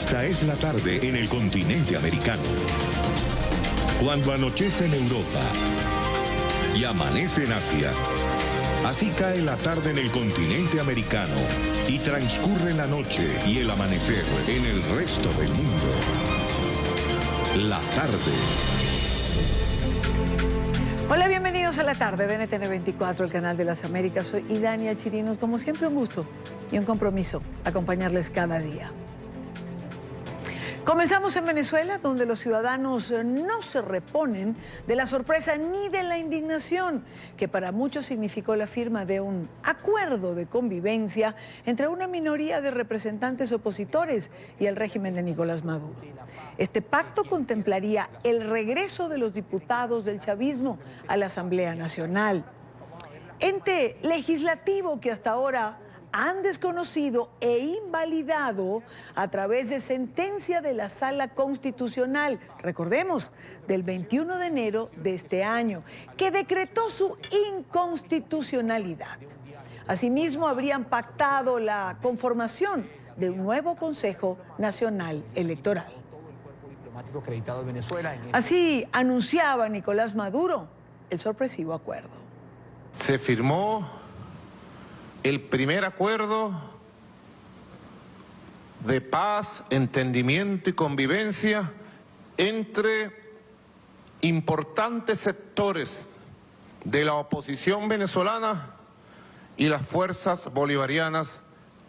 Esta es la tarde en el continente americano. Cuando anochece en Europa y amanece en Asia, así cae la tarde en el continente americano y transcurre la noche y el amanecer en el resto del mundo. La tarde. Hola, bienvenidos a La Tarde de NTN 24, el canal de las Américas. Soy Idania Chirinos. Como siempre, un gusto y un compromiso acompañarles cada día. Comenzamos en Venezuela, donde los ciudadanos no se reponen de la sorpresa ni de la indignación, que para muchos significó la firma de un acuerdo de convivencia entre una minoría de representantes opositores y el régimen de Nicolás Maduro. Este pacto contemplaría el regreso de los diputados del chavismo a la Asamblea Nacional, ente legislativo que hasta ahora han desconocido e invalidado a través de sentencia de la Sala Constitucional, recordemos, del 21 de enero de este año, que decretó su inconstitucionalidad. Asimismo, habrían pactado la conformación de un nuevo Consejo Nacional Electoral. Así anunciaba Nicolás Maduro el sorpresivo acuerdo. Se firmó el primer acuerdo de paz, entendimiento y convivencia entre importantes sectores de la oposición venezolana y las fuerzas bolivarianas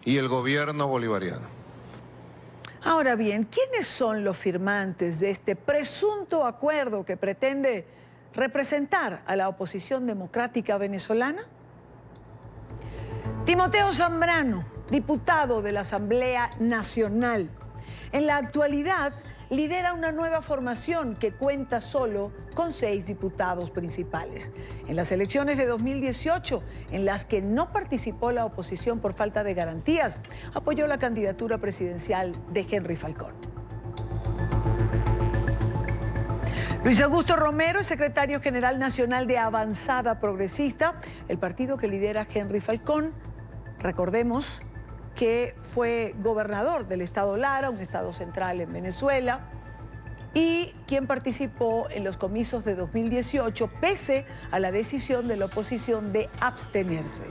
y el gobierno bolivariano. Ahora bien, ¿quiénes son los firmantes de este presunto acuerdo que pretende representar a la oposición democrática venezolana? Timoteo Zambrano, diputado de la Asamblea Nacional. En la actualidad lidera una nueva formación que cuenta solo con 6 diputados principales. En las elecciones de 2018, en las que no participó la oposición por falta de garantías, apoyó la candidatura presidencial de Henry Falcón. Luis Augusto Romero es secretario general nacional de Avanzada Progresista, el partido que lidera Henry Falcón. Recordemos que fue gobernador del estado Lara, un estado central en Venezuela, y quien participó en los comicios de 2018 pese a la decisión de la oposición de abstenerse.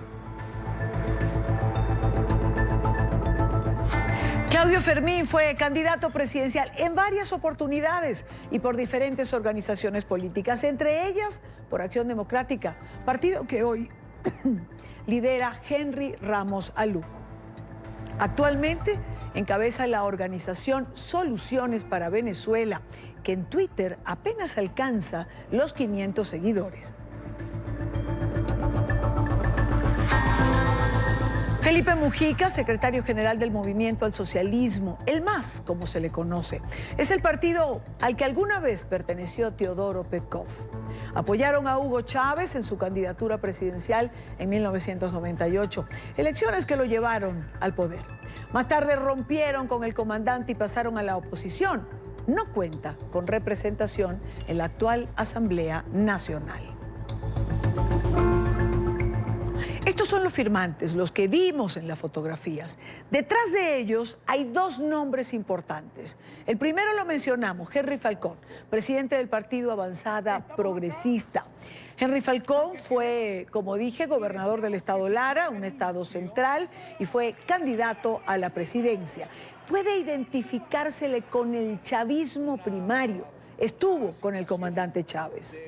Claudio Fermín fue candidato presidencial en varias oportunidades y por diferentes organizaciones políticas, entre ellas por Acción Democrática, partido que hoy lidera Henry Ramos Alú. Actualmente encabeza la organización Soluciones para Venezuela, que en Twitter apenas alcanza los 500 seguidores. Felipe Mujica, secretario general del Movimiento al Socialismo, el MAS, como se le conoce, es el partido al que alguna vez perteneció Teodoro Petkov. Apoyaron a Hugo Chávez en su candidatura presidencial en 1998, elecciones que lo llevaron al poder. Más tarde rompieron con el comandante y pasaron a la oposición. No cuenta con representación en la actual Asamblea Nacional. Estos son los firmantes, los que vimos en las fotografías. Detrás de ellos hay 2 nombres importantes. El primero lo mencionamos, Henry Falcón, presidente del partido Avanzada Progresista. Henry Falcón fue, como dije, gobernador del estado Lara, un estado central, y fue candidato a la presidencia. Puede identificársele con el chavismo primario. Estuvo con el comandante Chávez.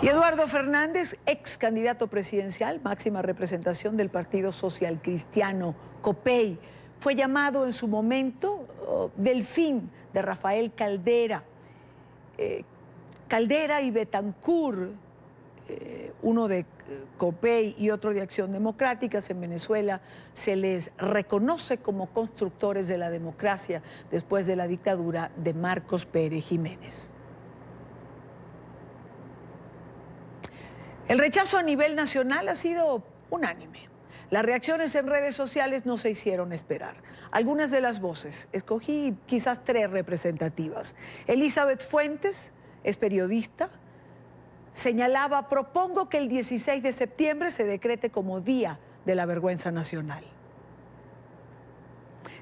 Y Eduardo Fernández, ex candidato presidencial, máxima representación del Partido Social Cristiano, COPEI, fue llamado en su momento delfín de Rafael Caldera. Caldera y Betancur, uno de COPEI y otro de Acción Democrática, en Venezuela se les reconoce como constructores de la democracia después de la dictadura de Marcos Pérez Jiménez. El rechazo a nivel nacional ha sido unánime. Las reacciones en redes sociales no se hicieron esperar. Algunas de las voces, escogí quizás 3 representativas. Elizabeth Fuentes es periodista, señalaba: propongo que el 16 de septiembre se decrete como Día de la Vergüenza Nacional.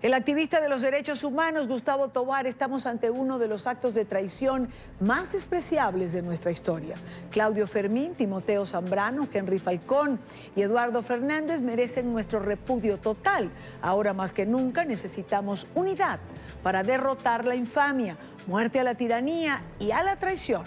El activista de los derechos humanos, Gustavo Tovar, estamos ante uno de los actos de traición más despreciables de nuestra historia. Claudio Fermín, Timoteo Zambrano, Henry Falcón y Eduardo Fernández merecen nuestro repudio total. Ahora más que nunca necesitamos unidad para derrotar la infamia, muerte a la tiranía y a la traición.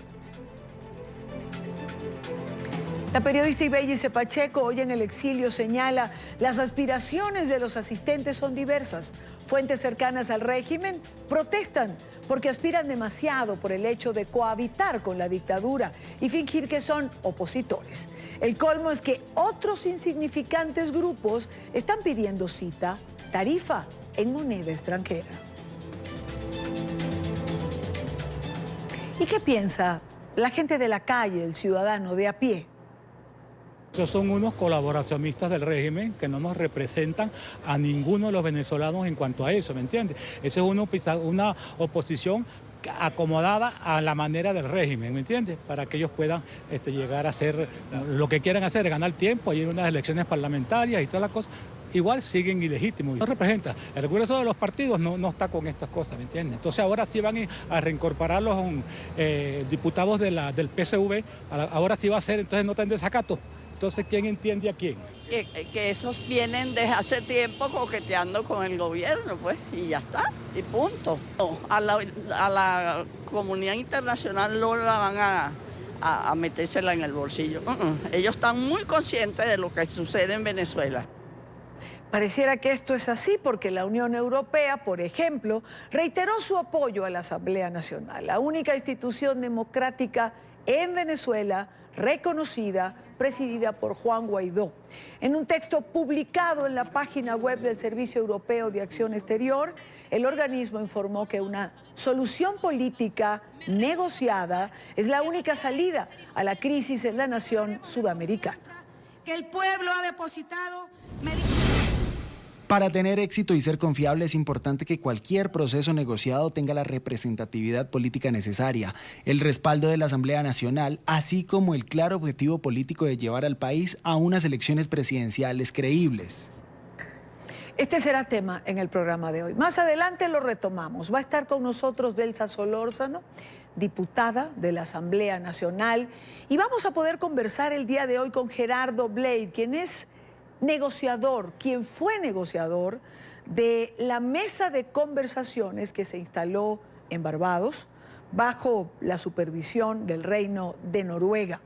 La periodista Ibellice Pacheco, hoy en el exilio, señala: las aspiraciones de los asistentes son diversas. Fuentes cercanas al régimen protestan porque aspiran demasiado por el hecho de cohabitar con la dictadura y fingir que son opositores. El colmo es que otros insignificantes grupos están pidiendo cita, tarifa en moneda extranjera. ¿Y qué piensa la gente de la calle, el ciudadano de a pie? Esos son unos colaboracionistas del régimen que no nos representan a ninguno de los venezolanos en cuanto a eso, ¿me entiendes? Eso es una oposición acomodada a la manera del régimen, ¿me entiendes? Para que ellos puedan llegar a hacer lo que quieran hacer, ganar tiempo, ir a unas elecciones parlamentarias y todas las cosas. Igual siguen ilegítimos. No representa. El grueso de los partidos no está con estas cosas, ¿me entiendes? Entonces ahora sí van a reincorporar los diputados del PSV, ahora sí va a ser, entonces no tendrán desacato. Entonces, ¿quién entiende a quién? Que esos vienen desde hace tiempo coqueteando con el gobierno, pues, y ya está, y punto. No, a la comunidad internacional no la van a metérsela en el bolsillo. Ellos están muy conscientes de lo que sucede en Venezuela. Pareciera que esto es así porque la Unión Europea, por ejemplo, reiteró su apoyo a la Asamblea Nacional, la única institución democrática en Venezuela reconocida, presidida por Juan Guaidó. En un texto publicado en la página web del Servicio Europeo de Acción Exterior, el organismo informó que una solución política negociada es la única salida a la crisis en la nación sudamericana. Que el pueblo ha depositado. Para tener éxito y ser confiable es importante que cualquier proceso negociado tenga la representatividad política necesaria, el respaldo de la Asamblea Nacional, así como el claro objetivo político de llevar al país a unas elecciones presidenciales creíbles. Este será tema en el programa de hoy. Más adelante lo retomamos. Va a estar con nosotros Delsa Solórzano, diputada de la Asamblea Nacional, y vamos a poder conversar el día de hoy con Gerardo Blade, quien es negociador, quien fue negociador de la mesa de conversaciones que se instaló en Barbados bajo la supervisión del Reino de Noruega.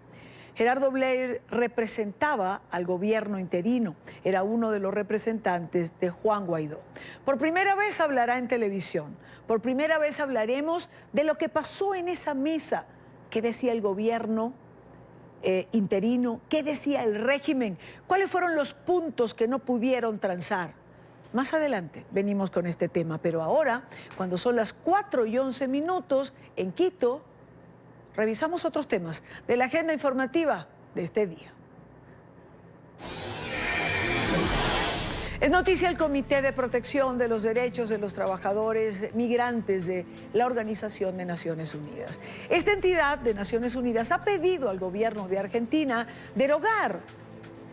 Gerardo Blade representaba al gobierno interino, era uno de los representantes de Juan Guaidó. Por primera vez hablará en televisión, por primera vez hablaremos de lo que pasó en esa mesa, qué decía el gobierno interino, qué decía el régimen, cuáles fueron los puntos que no pudieron transar. Más adelante venimos con este tema, pero ahora, cuando son las 4:11 en Quito, revisamos otros temas de la agenda informativa de este día. Es noticia el Comité de Protección de los Derechos de los Trabajadores Migrantes de la Organización de Naciones Unidas. Esta entidad de Naciones Unidas ha pedido al gobierno de Argentina derogar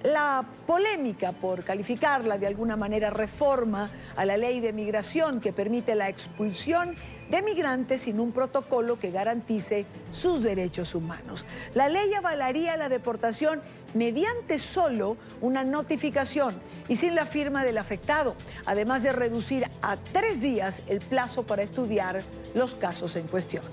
la polémica por calificarla de alguna manera reforma a la ley de migración que permite la expulsión de migrantes sin un protocolo que garantice sus derechos humanos. La ley avalaría la deportación mediante solo una notificación y sin la firma del afectado, además de reducir a 3 días el plazo para estudiar los casos en cuestión.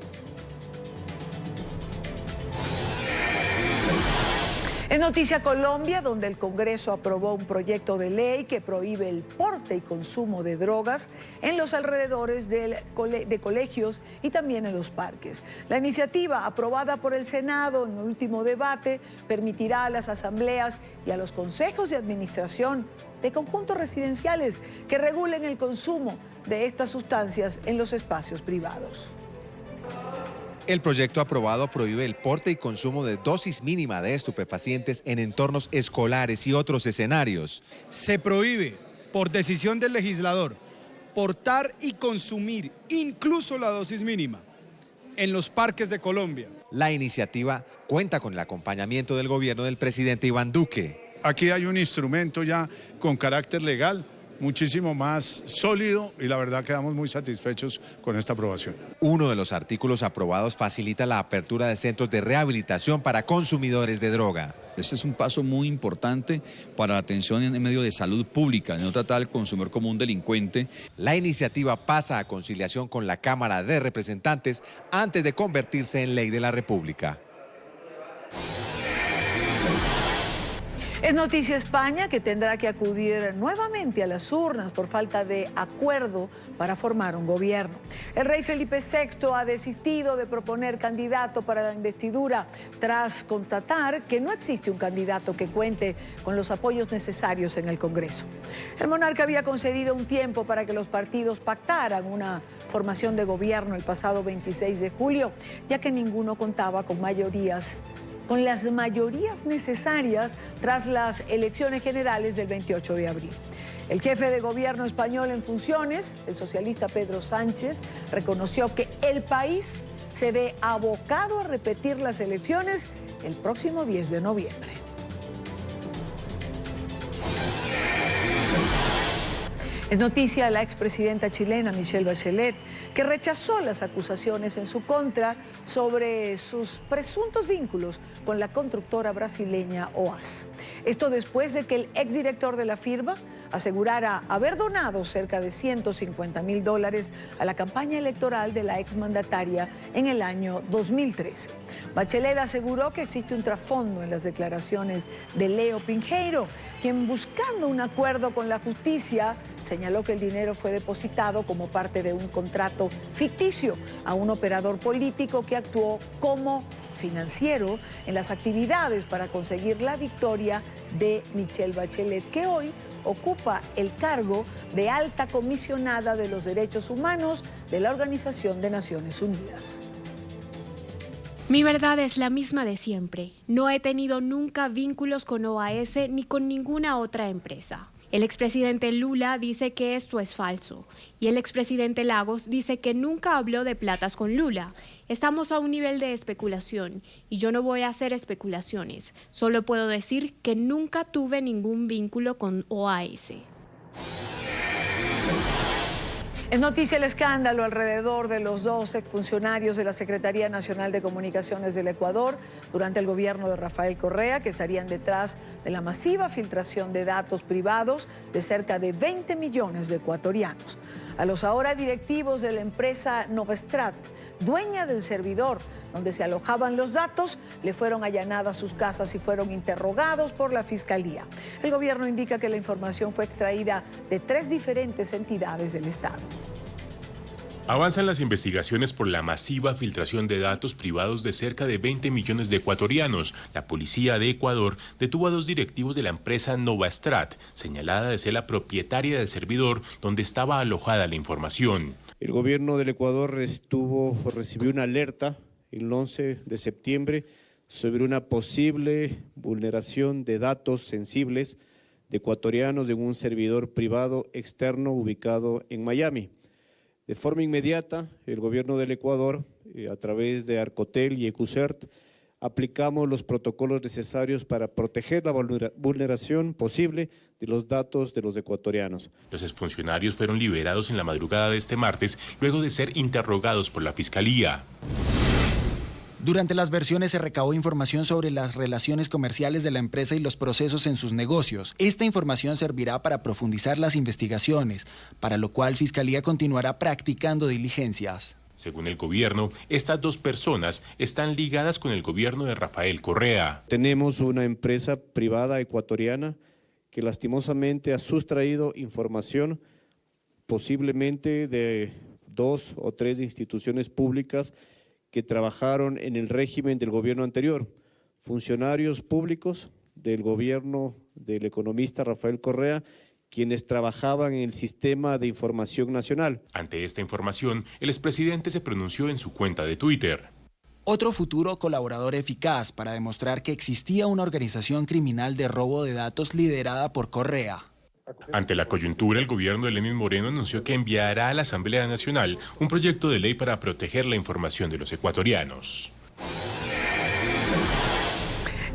Es noticia Colombia, donde el Congreso aprobó un proyecto de ley que prohíbe el porte y consumo de drogas en los alrededores de colegios y también en los parques. La iniciativa, aprobada por el Senado en el último debate, permitirá a las asambleas y a los consejos de administración de conjuntos residenciales que regulen el consumo de estas sustancias en los espacios privados. El proyecto aprobado prohíbe el porte y consumo de dosis mínima de estupefacientes en entornos escolares y otros escenarios. Se prohíbe, por decisión del legislador, portar y consumir incluso la dosis mínima en los parques de Colombia. La iniciativa cuenta con el acompañamiento del gobierno del presidente Iván Duque. Aquí hay un instrumento ya con carácter legal muchísimo más sólido y la verdad quedamos muy satisfechos con esta aprobación. Uno de los artículos aprobados facilita la apertura de centros de rehabilitación para consumidores de droga. Este es un paso muy importante para la atención en medio de salud pública, no tratar al consumidor como un delincuente. La iniciativa pasa a conciliación con la Cámara de Representantes antes de convertirse en ley de la República. Es noticia España, que tendrá que acudir nuevamente a las urnas por falta de acuerdo para formar un gobierno. El rey Felipe VI ha desistido de proponer candidato para la investidura tras constatar que no existe un candidato que cuente con los apoyos necesarios en el Congreso. El monarca había concedido un tiempo para que los partidos pactaran una formación de gobierno el pasado 26 de julio, ya que ninguno contaba con las mayorías necesarias tras las elecciones generales del 28 de abril. El jefe de gobierno español en funciones, el socialista Pedro Sánchez, reconoció que el país se ve abocado a repetir las elecciones el próximo 10 de noviembre. Es noticia la expresidenta chilena Michelle Bachelet, que rechazó las acusaciones en su contra sobre sus presuntos vínculos con la constructora brasileña OAS. Esto después de que el exdirector de la firma asegurara haber donado cerca de $150.000 a la campaña electoral de la exmandataria en el año 2013. Bachelet aseguró que existe un trasfondo en las declaraciones de Leo Pinheiro, quien, buscando un acuerdo con la justicia, señaló que el dinero fue depositado como parte de un contrato ficticio a un operador político que actuó como financiero en las actividades para conseguir la victoria de Michelle Bachelet, que hoy ocupa el cargo de alta comisionada de los derechos humanos de la Organización de Naciones Unidas. Mi verdad es la misma de siempre. No he tenido nunca vínculos con OAS ni con ninguna otra empresa. El expresidente Lula dice que esto es falso y el expresidente Lagos dice que nunca habló de platas con Lula. Estamos a un nivel de especulación y yo no voy a hacer especulaciones. Solo puedo decir que nunca tuve ningún vínculo con OAS. Es noticia el escándalo alrededor de los dos exfuncionarios de la Secretaría Nacional de Comunicaciones del Ecuador durante el gobierno de Rafael Correa, que estarían detrás de la masiva filtración de datos privados de cerca de 20 millones de ecuatorianos. A los ahora directivos de la empresa Novastrat, dueña del servidor donde se alojaban los datos, le fueron allanadas sus casas y fueron interrogados por la Fiscalía. El gobierno indica que la información fue extraída de 3 diferentes entidades del Estado. Avanzan las investigaciones por la masiva filtración de datos privados de cerca de 20 millones de ecuatorianos. La policía de Ecuador detuvo a 2 directivos de la empresa Novastrat, señalada de ser la propietaria del servidor donde estaba alojada la información. El gobierno del Ecuador recibió una alerta el 11 de septiembre sobre una posible vulneración de datos sensibles de ecuatorianos en un servidor privado externo ubicado en Miami. De forma inmediata, el gobierno del Ecuador, a través de Arcotel y Ecusert, aplicamos los protocolos necesarios para proteger la vulneración posible de los datos de los ecuatorianos. Los exfuncionarios fueron liberados en la madrugada de este martes, luego de ser interrogados por la Fiscalía. Durante las versiones se recabó información sobre las relaciones comerciales de la empresa y los procesos en sus negocios. Esta información servirá para profundizar las investigaciones, para lo cual Fiscalía continuará practicando diligencias. Según el gobierno, estas 2 personas están ligadas con el gobierno de Rafael Correa. Tenemos una empresa privada ecuatoriana que lastimosamente ha sustraído información posiblemente de 2 o 3 instituciones públicas que trabajaron en el régimen del gobierno anterior, funcionarios públicos del gobierno del economista Rafael Correa, quienes trabajaban en el Sistema de Información Nacional. Ante esta información, el expresidente se pronunció en su cuenta de Twitter. Otro futuro colaborador eficaz para demostrar que existía una organización criminal de robo de datos liderada por Correa. Ante la coyuntura, el gobierno de Lenín Moreno anunció que enviará a la Asamblea Nacional un proyecto de ley para proteger la información de los ecuatorianos.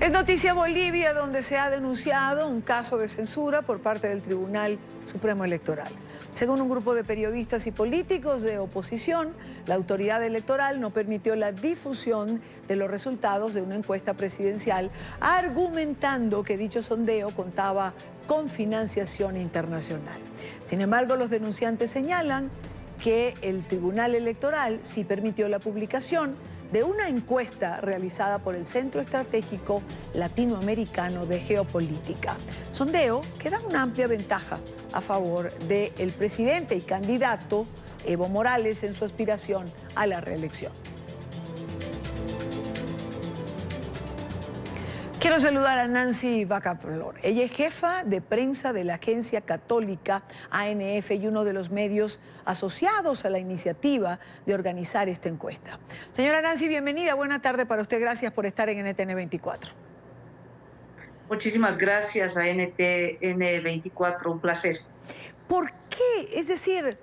Es noticia Bolivia, donde se ha denunciado un caso de censura por parte del Tribunal Supremo Electoral. Según un grupo de periodistas y políticos de oposición, la autoridad electoral no permitió la difusión de los resultados de una encuesta presidencial, argumentando que dicho sondeo contaba con financiación internacional. Sin embargo, los denunciantes señalan que el Tribunal Electoral sí permitió la publicación de una encuesta realizada por el Centro Estratégico Latinoamericano de Geopolítica. Sondeo que da una amplia ventaja a favor del presidente y candidato Evo Morales en su aspiración a la reelección. Quiero saludar a Nancy Bacaflor. Ella es jefa de prensa de la agencia católica ANF y uno de los medios asociados a la iniciativa de organizar esta encuesta. Señora Nancy, bienvenida. Buena tarde para usted. Gracias por estar en NTN 24. Muchísimas gracias a NTN 24. Un placer. ¿Por qué? Es decir,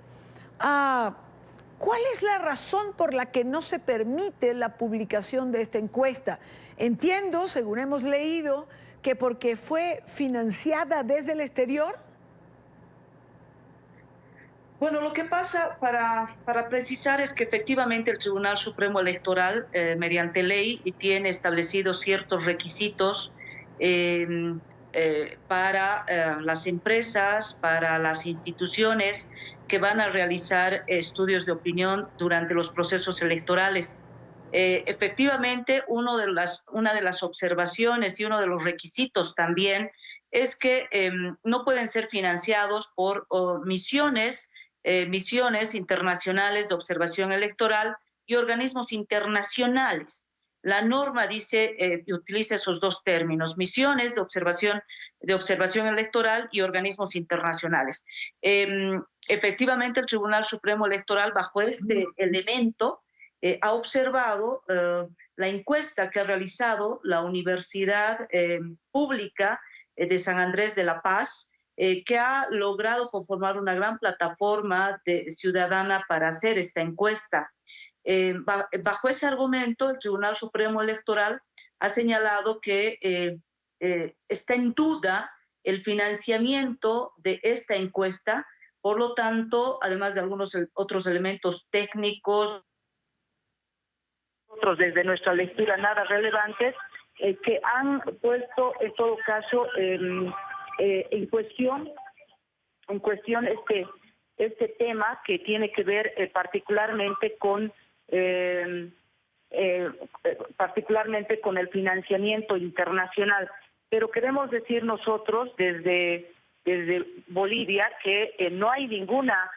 ¿cuál es la razón por la que no se permite la publicación de esta encuesta? Entiendo, según hemos leído, que porque fue financiada desde el exterior. Bueno, lo que pasa, para precisar, es que efectivamente el Tribunal Supremo Electoral, mediante ley, tiene establecidos ciertos requisitos para las empresas, para las instituciones que van a realizar estudios de opinión durante los procesos electorales. Efectivamente, una de las observaciones y uno de los requisitos también es que no pueden ser financiados por misiones internacionales de observación electoral y organismos internacionales. La norma dice, utiliza esos dos términos, misiones de observación electoral y organismos internacionales. Efectivamente, el Tribunal Supremo Electoral, bajo este elemento, ha observado la encuesta que ha realizado la Universidad Pública de San Andrés de la Paz, que ha logrado conformar una gran plataforma ciudadana para hacer esta encuesta. Bajo ese argumento, el Tribunal Supremo Electoral ha señalado que está en duda el financiamiento de esta encuesta, por lo tanto, además de algunos otros elementos técnicos, desde nuestra lectura nada relevantes, que han puesto en todo caso en cuestión este tema que tiene que ver particularmente con el financiamiento internacional. Pero queremos decir nosotros desde Bolivia que no hay ninguna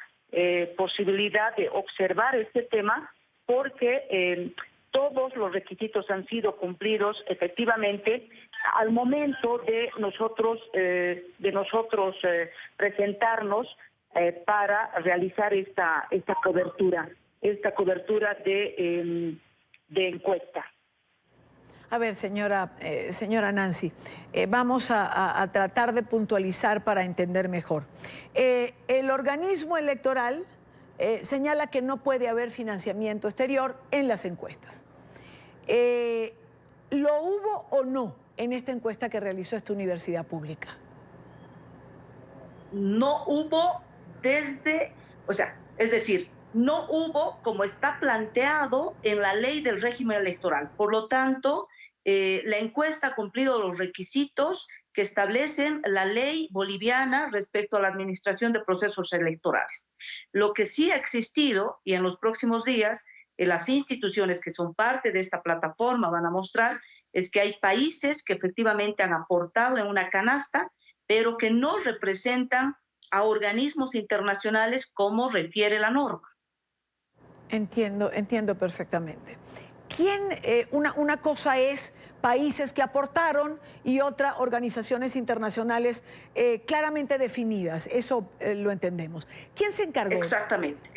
posibilidad de observar este tema porque todos los requisitos han sido cumplidos efectivamente al momento de nosotros presentarnos para realizar esta cobertura de encuesta. A ver, señora Nancy, vamos a tratar de puntualizar para entender mejor. El organismo electoral señala que no puede haber financiamiento exterior en las encuestas. ¿Lo hubo o no en esta encuesta que realizó esta universidad pública? No hubo es decir, no hubo como está planteado en la ley del régimen electoral. Por lo tanto, la encuesta ha cumplido los requisitos que establecen la ley boliviana respecto a la administración de procesos electorales. Lo que sí ha existido, y en los próximos días las instituciones que son parte de esta plataforma van a mostrar, es que hay países que efectivamente han aportado en una canasta, pero que no representan a organismos internacionales como refiere la norma. Entiendo perfectamente. Una cosa es países que aportaron y otra organizaciones internacionales claramente definidas, eso lo entendemos. ¿Quién se encargó? Exactamente.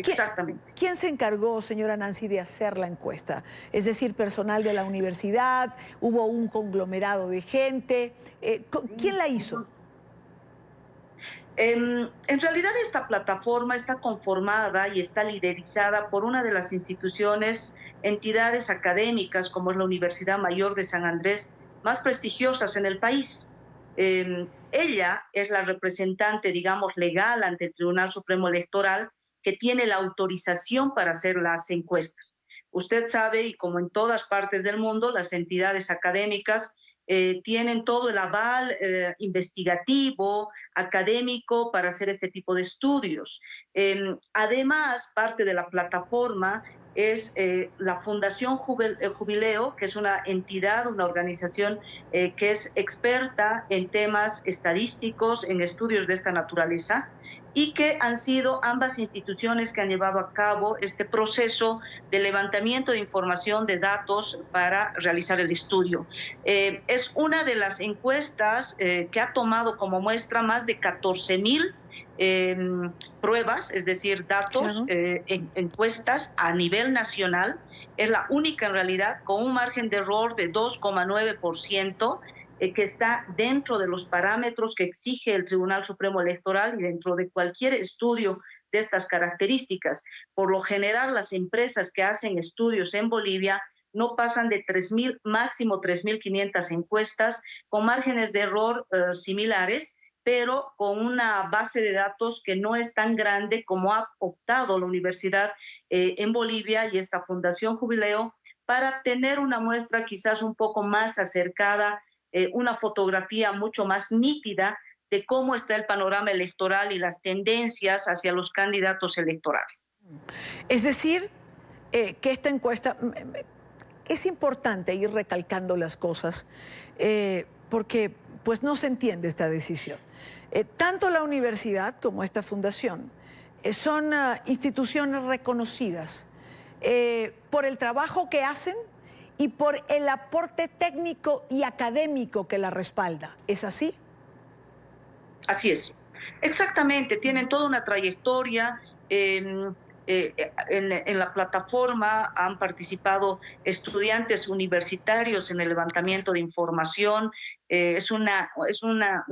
¿Quién se encargó, señora Nancy, de hacer la encuesta? Es decir, personal de la universidad, hubo un conglomerado de gente, ¿quién la hizo? En realidad esta plataforma está conformada y está liderizada por una de las entidades académicas como es la Universidad Mayor de San Andrés, más prestigiosas en el país. Ella es la representante, digamos, legal ante el Tribunal Supremo Electoral que tiene la autorización para hacer las encuestas. Usted sabe, y como en todas partes del mundo, las entidades académicas tienen todo el aval investigativo, académico para hacer este tipo de estudios. Además, parte de la plataforma es la Fundación Jubileo, que es una entidad, una organización que es experta en temas estadísticos, en estudios de esta naturaleza, y que han sido ambas instituciones que han llevado a cabo este proceso de levantamiento de información, de datos para realizar el estudio. Es una de las encuestas que ha tomado como muestra más de 14,000 pruebas, es decir, datos, en encuestas a nivel nacional. Es la única en realidad con un margen de error de 2,9%, que está dentro de los parámetros que exige el Tribunal Supremo Electoral y dentro de cualquier estudio de estas características. Por lo general, las empresas que hacen estudios en Bolivia no pasan de 3,000, máximo 3,500 encuestas, con márgenes de error similares, pero con una base de datos que no es tan grande como ha optado la universidad en Bolivia y esta Fundación Jubileo para tener una muestra quizás un poco más acercada, una fotografía mucho más nítida de cómo está el panorama electoral y las tendencias hacia los candidatos electorales. Es decir, que esta encuesta es importante ir recalcando las cosas porque pues no se entiende esta decisión. Tanto la universidad como esta fundación son instituciones reconocidas por el trabajo que hacen y por el aporte técnico y académico que la respalda. ¿Es así? Así es. Exactamente. Tienen toda una trayectoria. En la plataforma han participado estudiantes universitarios en el levantamiento de información. Es un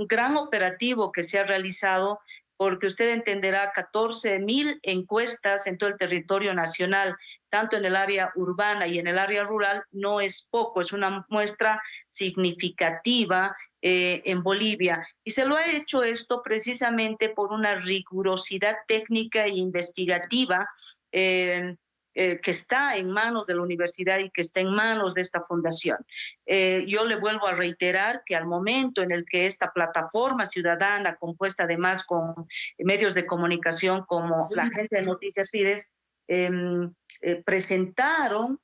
gran operativo que se ha realizado porque usted entenderá 14,000 encuestas en todo el territorio nacional, tanto en el área urbana y en el área rural, no es poco, es una muestra significativa en Bolivia. Y se lo ha hecho esto precisamente por una rigurosidad técnica e investigativa que está en manos de la universidad y que está en manos de esta fundación. Yo le vuelvo a reiterar que al momento en el que esta plataforma ciudadana, compuesta además con medios de comunicación como la Agencia de Noticias Fides, presentaron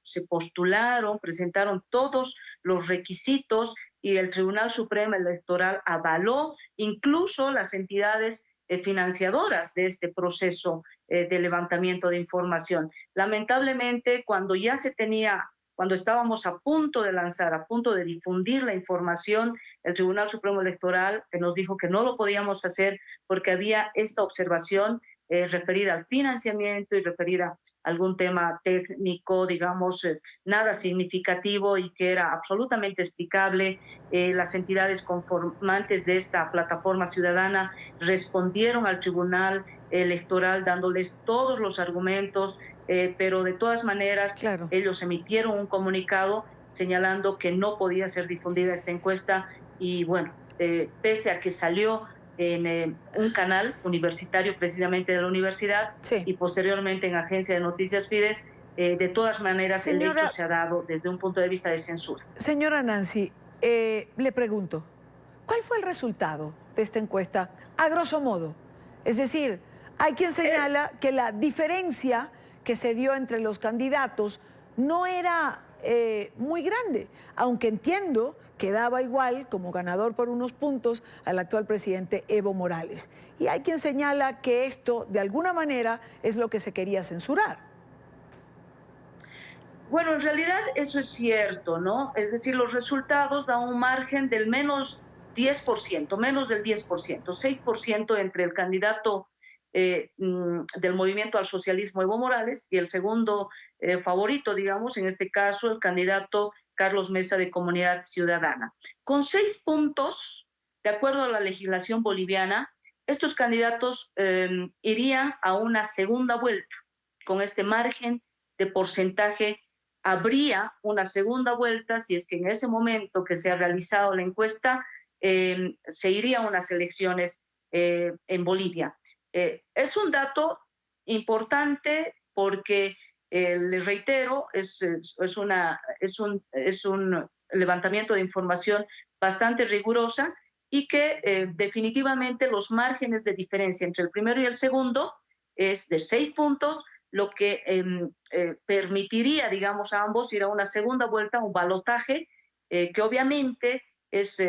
todos los requisitos y el Tribunal Supremo Electoral avaló incluso las entidades financiadoras de este proceso de levantamiento de información. Lamentablemente, cuando estábamos a punto de lanzar, a punto de difundir la información, el Tribunal Supremo Electoral nos dijo que no lo podíamos hacer porque había esta observación referida al financiamiento y referida a algún tema técnico, digamos, nada significativo y que era absolutamente explicable. Las entidades conformantes de esta plataforma ciudadana respondieron al Tribunal Electoral dándoles todos los argumentos, pero de todas maneras ellos emitieron un comunicado señalando que no podía ser difundida esta encuesta y bueno, pese a que salió en un canal universitario precisamente de la universidad y posteriormente en Agencia de Noticias Fides, de todas maneras el hecho se ha dado desde un punto de vista de censura. Señora Nancy, le pregunto, ¿cuál fue el resultado de esta encuesta a grosso modo? Es decir, hay quien señala que la diferencia que se dio entre los candidatos no era muy grande, aunque entiendo que daba igual como ganador por unos puntos al actual presidente Evo Morales. Y hay quien señala que esto, de alguna manera, es lo que se quería censurar. Bueno, en realidad eso es cierto, ¿no? Es decir, los resultados dan un margen del menos 10%, menos del 10%, 6% entre el candidato del Movimiento al Socialismo Evo Morales y el segundo favorito, digamos, en este caso el candidato Carlos Mesa de Comunidad Ciudadana. Con 6 puntos, de acuerdo a la legislación boliviana, estos candidatos irían a una segunda vuelta. Con este margen de porcentaje habría una segunda vuelta si es que en ese momento que se ha realizado la encuesta se iría a unas elecciones en Bolivia. Es un dato importante porque, les reitero, es un levantamiento de información bastante rigurosa y que definitivamente los márgenes de diferencia entre el primero y el segundo es de 6 puntos, lo que permitiría, digamos, a ambos ir a una segunda vuelta, un balotaje, que obviamente es,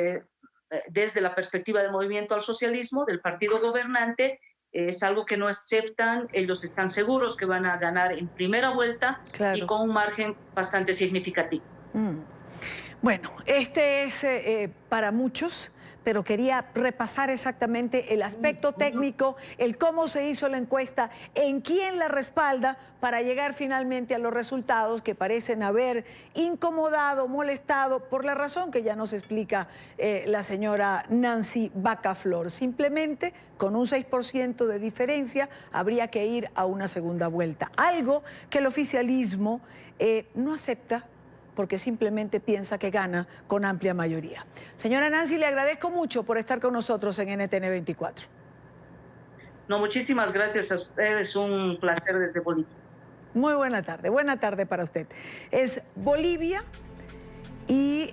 desde la perspectiva del Movimiento al Socialismo, del partido gobernante, es algo que no aceptan. Ellos están seguros que van a ganar en primera vuelta, claro, y con un margen bastante significativo. Bueno, este es para muchos, pero quería repasar exactamente el aspecto técnico, el cómo se hizo la encuesta, en quién la respalda, para llegar finalmente a los resultados que parecen haber incomodado, molestado, por la razón que ya nos explica la señora Nancy Vaca Flor. Simplemente, con un 6% de diferencia, habría que ir a una segunda vuelta. Algo que el oficialismo no acepta, porque simplemente piensa que gana con amplia mayoría. Señora Nancy, le agradezco mucho por estar con nosotros en NTN 24. No, muchísimas gracias a usted, es un placer desde Bolivia. Muy buena tarde para usted. Es Bolivia y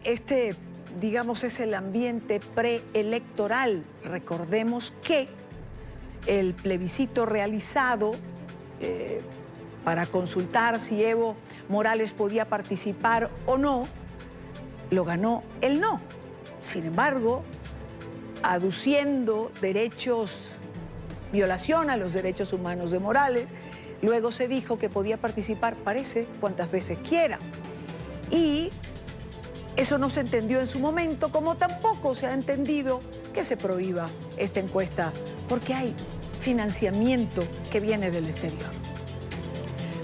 digamos, es el ambiente preelectoral. Recordemos que el plebiscito realizado para consultar si Evo Morales podía participar o no, lo ganó el no. Sin embargo, aduciendo violación a los derechos humanos de Morales, luego se dijo que podía participar, parece, cuantas veces quiera. Y eso no se entendió en su momento, como tampoco se ha entendido que se prohíba esta encuesta, porque hay financiamiento que viene del exterior.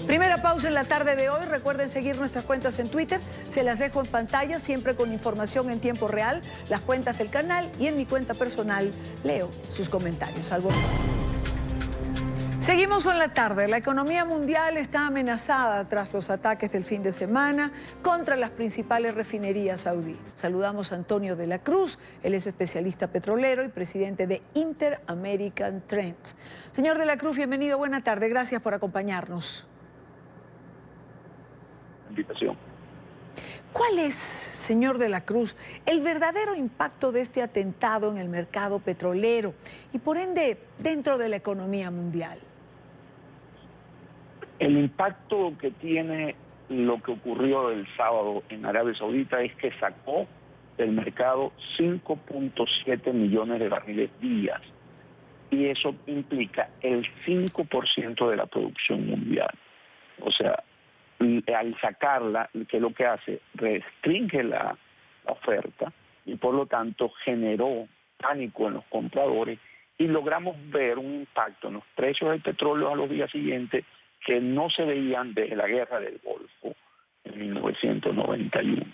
Primera pausa en la tarde de hoy. Recuerden seguir nuestras cuentas en Twitter. Se las dejo en pantalla, siempre con información en tiempo real, las cuentas del canal, y en mi cuenta personal leo sus comentarios. Al volver. Seguimos con la tarde. La economía mundial está amenazada tras los ataques del fin de semana contra las principales refinerías saudíes. Saludamos a Antonio de la Cruz. Él es especialista petrolero y presidente de Inter-American Trends. Señor de la Cruz, bienvenido. Buena tarde. Gracias por acompañarnos. Invitación. ¿Cuál es, señor de la Cruz, el verdadero impacto de este atentado en el mercado petrolero y, por ende, dentro de la economía mundial? El impacto que tiene lo que ocurrió el sábado en Arabia Saudita es que sacó del mercado 5.7 millones de barriles días, y eso implica el 5% de la producción mundial. O sea, al sacarla, que lo que hace, restringe la oferta y por lo tanto generó pánico en los compradores, y logramos ver un impacto en los precios del petróleo a los días siguientes que no se veían desde la guerra del Golfo en 1991.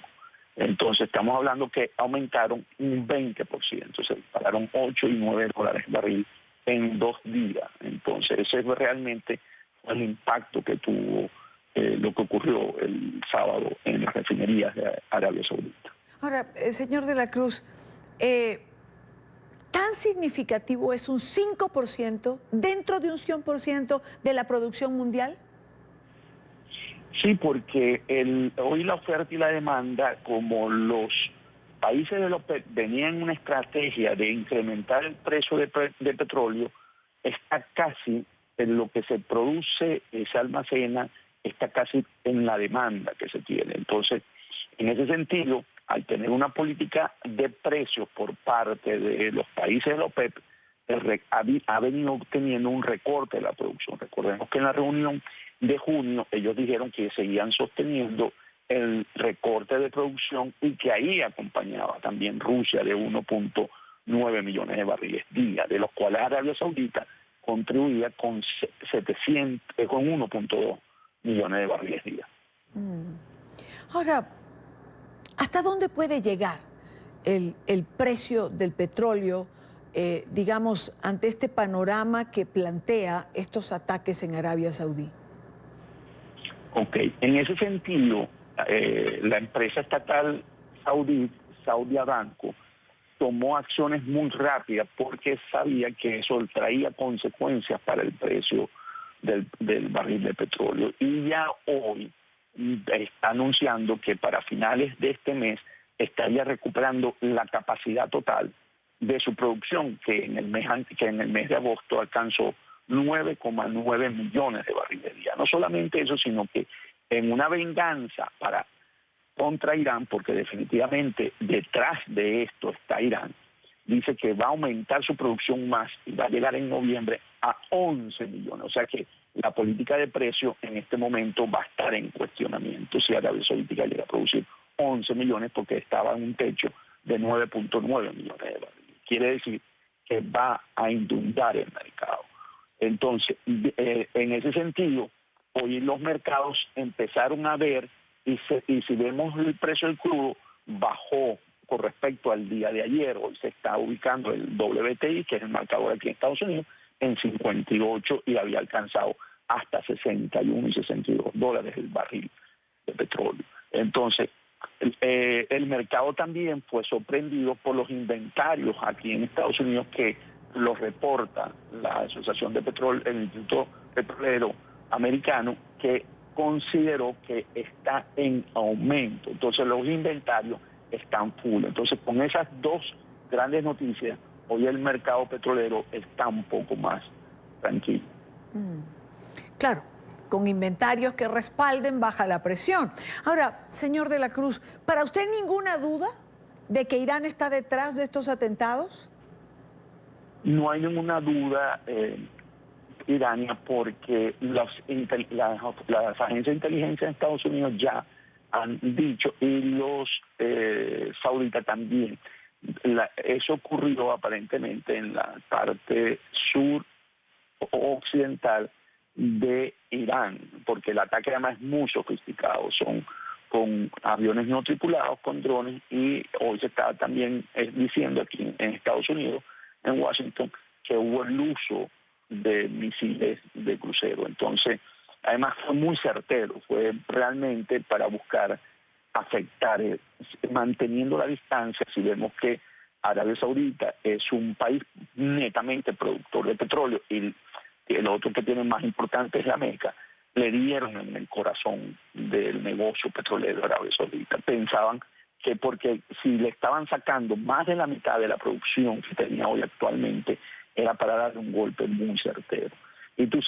Entonces estamos hablando que aumentaron un 20%, se dispararon 8 y 9 dólares el barril en 2 días. Entonces ese es realmente el impacto que tuvo lo que ocurrió el sábado en las refinerías de Arabia Saudita. Ahora, señor de la Cruz, ¿tan significativo es un 5% dentro de un 100% de la producción mundial? Sí, porque hoy la oferta y la demanda, como los países de la OPEP venían en una estrategia de incrementar el precio de petróleo, está casi en lo que se produce, se almacena, está casi en la demanda que se tiene. Entonces, en ese sentido, al tener una política de precios por parte de los países de la OPEP, ha venido obteniendo un recorte de la producción. Recordemos que en la reunión de junio ellos dijeron que seguían sosteniendo el recorte de producción y que ahí acompañaba también Rusia de 1.9 millones de barriles día, de los cuales Arabia Saudita contribuía con 1.2 millones de barriles día. Ahora, ¿hasta dónde puede llegar el precio del petróleo, digamos, ante este panorama que plantea estos ataques en Arabia Saudí? Ok, en ese sentido, la empresa estatal saudí, Saudi Aramco, tomó acciones muy rápidas porque sabía que eso traía consecuencias para el precio del barril de petróleo. Y ya hoy está anunciando que para finales de este mes estaría recuperando la capacidad total de su producción, que en el mes de agosto alcanzó 9,9 millones de barriles día. No solamente eso, sino que en una venganza contra Irán, porque definitivamente detrás de esto está Irán, dice que va a aumentar su producción más y va a llegar en noviembre a 11 millones. O sea que la política de precio en este momento va a estar en cuestionamiento si Arabia Saudita llega a producir 11 millones porque estaba en un techo de 9,9 millones de barriles. Quiere decir que va a inundar el mercado. Entonces, en ese sentido, hoy los mercados empezaron a ver, y si vemos el precio del crudo, bajó con respecto al día de ayer. Hoy se está ubicando el WTI, que es el marcador aquí en Estados Unidos, en 58 y había alcanzado hasta 61 y 62 dólares el barril de petróleo. Entonces, el mercado también fue sorprendido por los inventarios aquí en Estados Unidos que los reporta la Asociación de Petróleo, el Instituto Petrolero Americano, que consideró que está en aumento. Entonces los inventarios están full. Entonces con esas dos grandes noticias, hoy el mercado petrolero está un poco más tranquilo. Claro, con inventarios que respalden, baja la presión. Ahora, señor de la Cruz, ¿para usted ninguna duda de que Irán está detrás de estos atentados? No hay ninguna duda, Irania, porque las agencias de inteligencia de Estados Unidos ya han dicho, y los sauditas también, eso ocurrió aparentemente en la parte sur occidental de Irán, porque el ataque además es muy sofisticado, son con aviones no tripulados, con drones, y hoy se está también diciendo aquí en Estados Unidos, en Washington, que hubo el uso de misiles de crucero. Entonces, además fue muy certero, fue realmente para buscar afectar, manteniendo la distancia. Si vemos que Arabia Saudita es un país netamente productor de petróleo y el otro que tiene más importante es la Meca, le dieron en el corazón del negocio petrolero de Arabia Saudita. Pensaban que porque si le estaban sacando más de la mitad de la producción que tenía hoy actualmente, era para darle un golpe muy certero. Y tú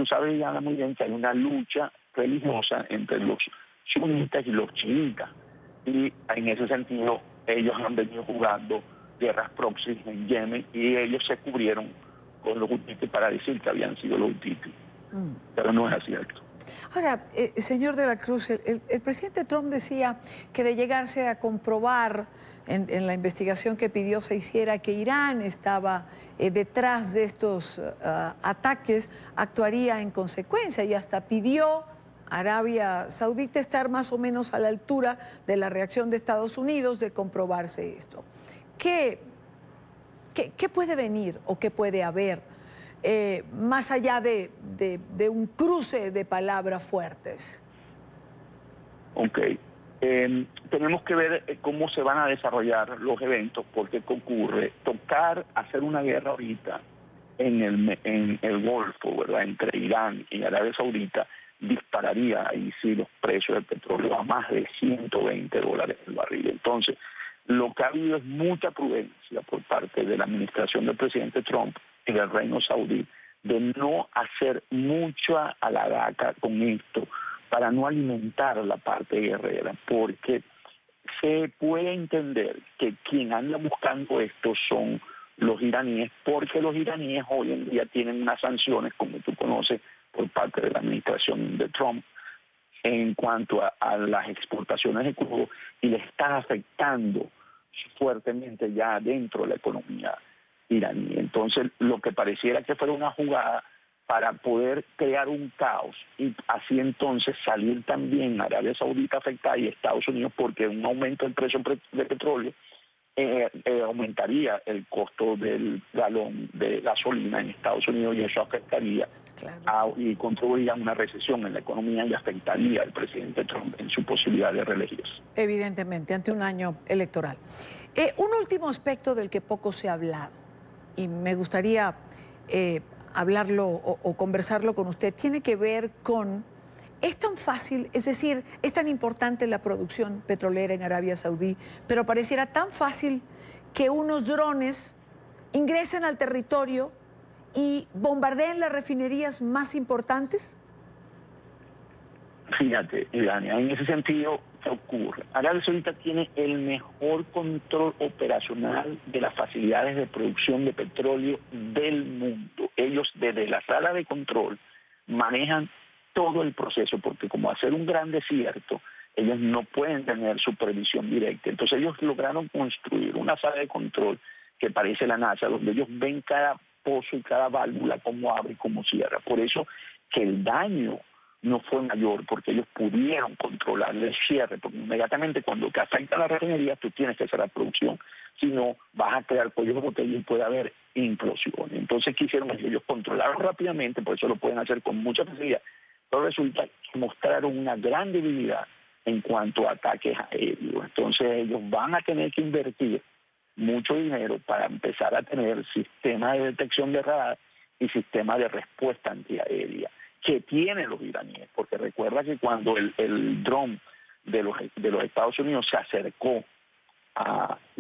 sabes, Diana, muy bien que hay una lucha religiosa entre los sunitas y los chiitas. Y en ese sentido, ellos han venido jugando guerras proxy en Yemen y ellos se cubrieron con los hutitas para decir que habían sido los hutitas. Pero no es cierto. Ahora, señor de la Cruz, el presidente Trump decía que de llegarse a comprobar en la investigación que pidió se hiciera que Irán estaba detrás de estos ataques, actuaría en consecuencia y hasta pidió a Arabia Saudita estar más o menos a la altura de la reacción de Estados Unidos de comprobarse esto. ¿Qué puede venir o qué puede haber más allá de un cruce de palabras fuertes? Ok. Tenemos que ver cómo se van a desarrollar los eventos, porque ¿qué ocurre? Hacer una guerra ahorita en el Golfo, ¿verdad?, entre Irán y Arabia Saudita, dispararía ahí sí los precios del petróleo a más de 120 dólares el barril. Entonces, lo que ha habido es mucha prudencia por parte de la administración del presidente Trump y del Reino Saudí de no hacer mucha halagaca con esto para no alimentar la parte guerrera, porque se puede entender que quien anda buscando esto son los iraníes, porque los iraníes hoy en día tienen unas sanciones, como tú conoces, por parte de la administración de Trump en cuanto a las exportaciones de crudo y le está afectando fuertemente ya dentro de la economía iraní. Entonces, lo que pareciera que fuera una jugada para poder crear un caos y así entonces salir también Arabia Saudita afectada y Estados Unidos, porque un aumento del precio de petróleo aumentaría el costo del galón de gasolina en Estados Unidos y eso afectaría y contribuiría a una recesión en la economía y afectaría al presidente Trump en su posibilidad de reelegirse. Evidentemente, ante un año electoral. Un último aspecto del que poco se ha hablado, y me gustaría hablarlo o conversarlo con usted, tiene que ver con, es tan fácil, es decir, es tan importante la producción petrolera en Arabia Saudí, pero pareciera tan fácil que unos drones ingresen al territorio y bombardeen las refinerías más importantes. Fíjate, Ilania, en ese sentido, ¿qué ocurre? Arabia Saudita tiene el mejor control operacional de las facilidades de producción de petróleo del mundo. Ellos desde la sala de control manejan todo el proceso, porque como hacer un gran desierto, ellos no pueden tener supervisión directa. Entonces ellos lograron construir una sala de control que parece la NASA, donde ellos ven cada pozo y cada válvula, cómo abre y cómo cierra. Por eso que el daño no fue mayor, porque ellos pudieron controlar el cierre, porque inmediatamente cuando te afecta la refinería, tú tienes que cerrar producción, si no vas a crear cuellos de botella y puede haber implosiones. Entonces, ¿qué hicieron? Ellos controlaron rápidamente, por eso lo pueden hacer con mucha facilidad, pero resulta que mostraron una gran debilidad en cuanto a ataques aéreos. Entonces, ellos van a tener que invertir mucho dinero para empezar a tener sistemas de detección de radar y sistemas de respuesta antiaérea que tienen los iraníes, porque recuerda que cuando el dron de los Estados Unidos se acercó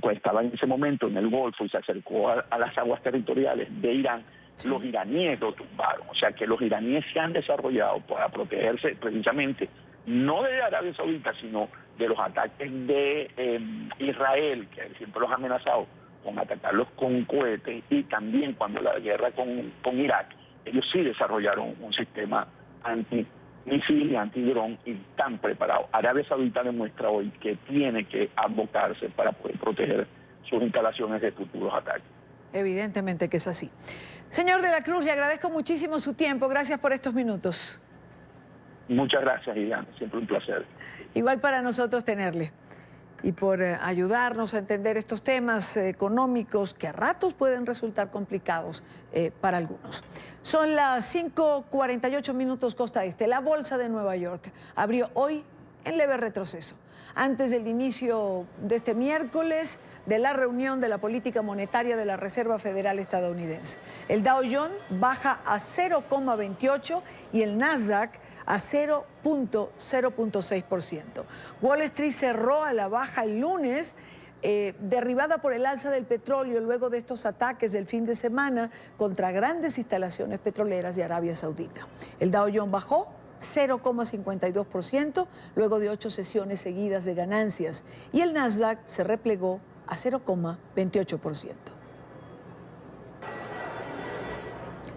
pues estaba en ese momento en el Golfo y se acercó a las aguas territoriales de Irán, los iraníes lo tumbaron. O sea que los iraníes se han desarrollado para protegerse precisamente no de Arabia Saudita, sino de los ataques de Israel, que siempre los ha amenazado con atacarlos con cohetes, y también cuando la guerra con Irak, ellos sí desarrollaron un sistema antimisil y antidrón y están preparados. Arabia Saudita demuestra hoy que tiene que abocarse para poder proteger sus instalaciones de futuros ataques. Evidentemente que es así. Señor de la Cruz, le agradezco muchísimo su tiempo. Gracias por estos minutos. Muchas gracias, Ilan. Siempre un placer. Igual para nosotros tenerle. Y por ayudarnos a entender estos temas económicos que a ratos pueden resultar complicados para algunos. Son las 5:48 minutos costa este. La Bolsa de Nueva York abrió hoy en leve retroceso, antes del inicio de este miércoles de la reunión de la política monetaria de la Reserva Federal estadounidense. El Dow Jones baja a 0,28 y el Nasdaq a 0.6%. Wall Street cerró a la baja el lunes, derribada por el alza del petróleo luego de estos ataques del fin de semana contra grandes instalaciones petroleras de Arabia Saudita. El Dow Jones bajó 0,52% luego de 8 sesiones seguidas de ganancias y el Nasdaq se replegó a 0,28%.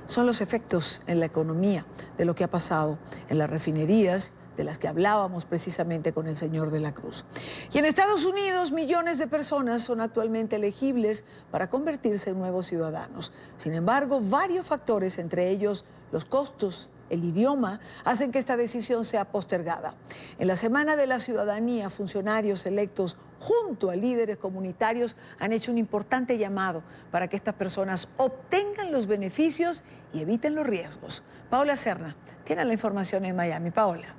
Son los efectos en la economía de lo que ha pasado en las refinerías, de las que hablábamos precisamente con el señor de la Cruz. Y en Estados Unidos, millones de personas son actualmente elegibles para convertirse en nuevos ciudadanos. Sin embargo, varios factores, entre ellos los costos, el idioma, hacen que esta decisión sea postergada. En la Semana de la Ciudadanía, funcionarios electos junto a líderes comunitarios han hecho un importante llamado para que estas personas obtengan los beneficios y eviten los riesgos. Paola Serna tiene la información en Miami. Paola.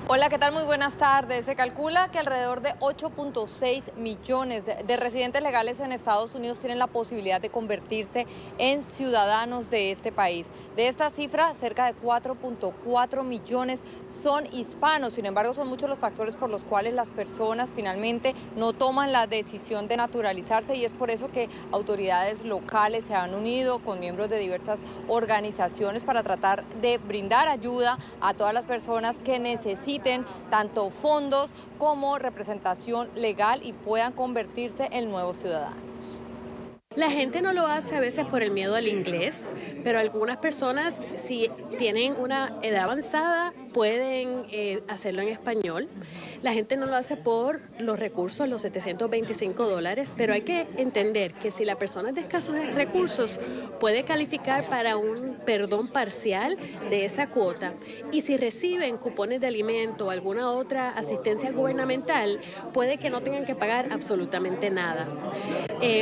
Hola, ¿qué tal? Muy buenas tardes. Se calcula que alrededor de 8.6 millones de residentes legales en Estados Unidos tienen la posibilidad de convertirse en ciudadanos de este país. De esta cifra, cerca de 4.4 millones son hispanos. Sin embargo, son muchos los factores por los cuales las personas finalmente no toman la decisión de naturalizarse, y es por eso que autoridades locales se han unido con miembros de diversas organizaciones para tratar de brindar ayuda a todas las personas que necesitan tanto fondos como representación legal y puedan convertirse en nuevos ciudadanos. La gente no lo hace a veces por el miedo al inglés, pero algunas personas, si tienen una edad avanzada, pueden hacerlo en español. La gente no lo hace por los recursos, los $725, pero hay que entender que si la persona es de escasos recursos, puede calificar para un perdón parcial de esa cuota. Y si reciben cupones de alimento o alguna otra asistencia gubernamental, puede que no tengan que pagar absolutamente nada.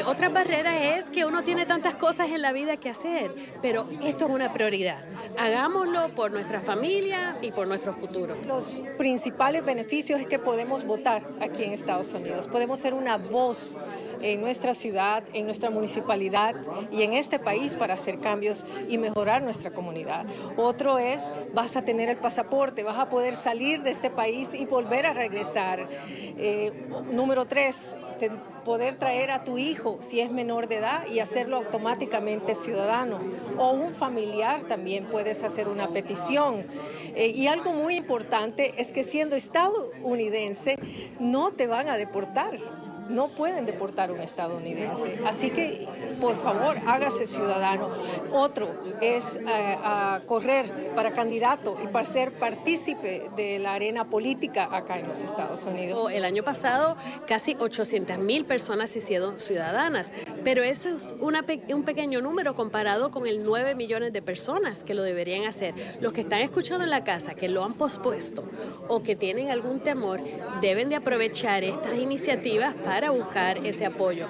Otra barrera es que uno tiene tantas cosas en la vida que hacer, pero esto es una prioridad. Hagámoslo por nuestra familia y por nuestro futuro. Los principales beneficios es que podemos votar aquí en Estados Unidos, podemos ser una voz en nuestra ciudad, en nuestra municipalidad y en este país para hacer cambios y mejorar nuestra comunidad. Otro es, vas a tener el pasaporte, vas a poder salir de este país y volver a regresar. Número 3, poder traer a tu hijo si es menor de edad y hacerlo automáticamente ciudadano. O un familiar también puedes hacer una petición. Y algo muy importante es que siendo estadounidense no te van a deportar. No pueden deportar a un estadounidense. Así que, por favor, hágase ciudadano. Otro es correr para candidato y para ser partícipe de la arena política acá en los Estados Unidos. El año pasado, casi 800,000 personas se hicieron ciudadanas, pero eso es un pequeño número comparado con el 9 millones de personas que lo deberían hacer. Los que están escuchando en la casa, que lo han pospuesto o que tienen algún temor, deben de aprovechar estas iniciativas para buscar ese apoyo.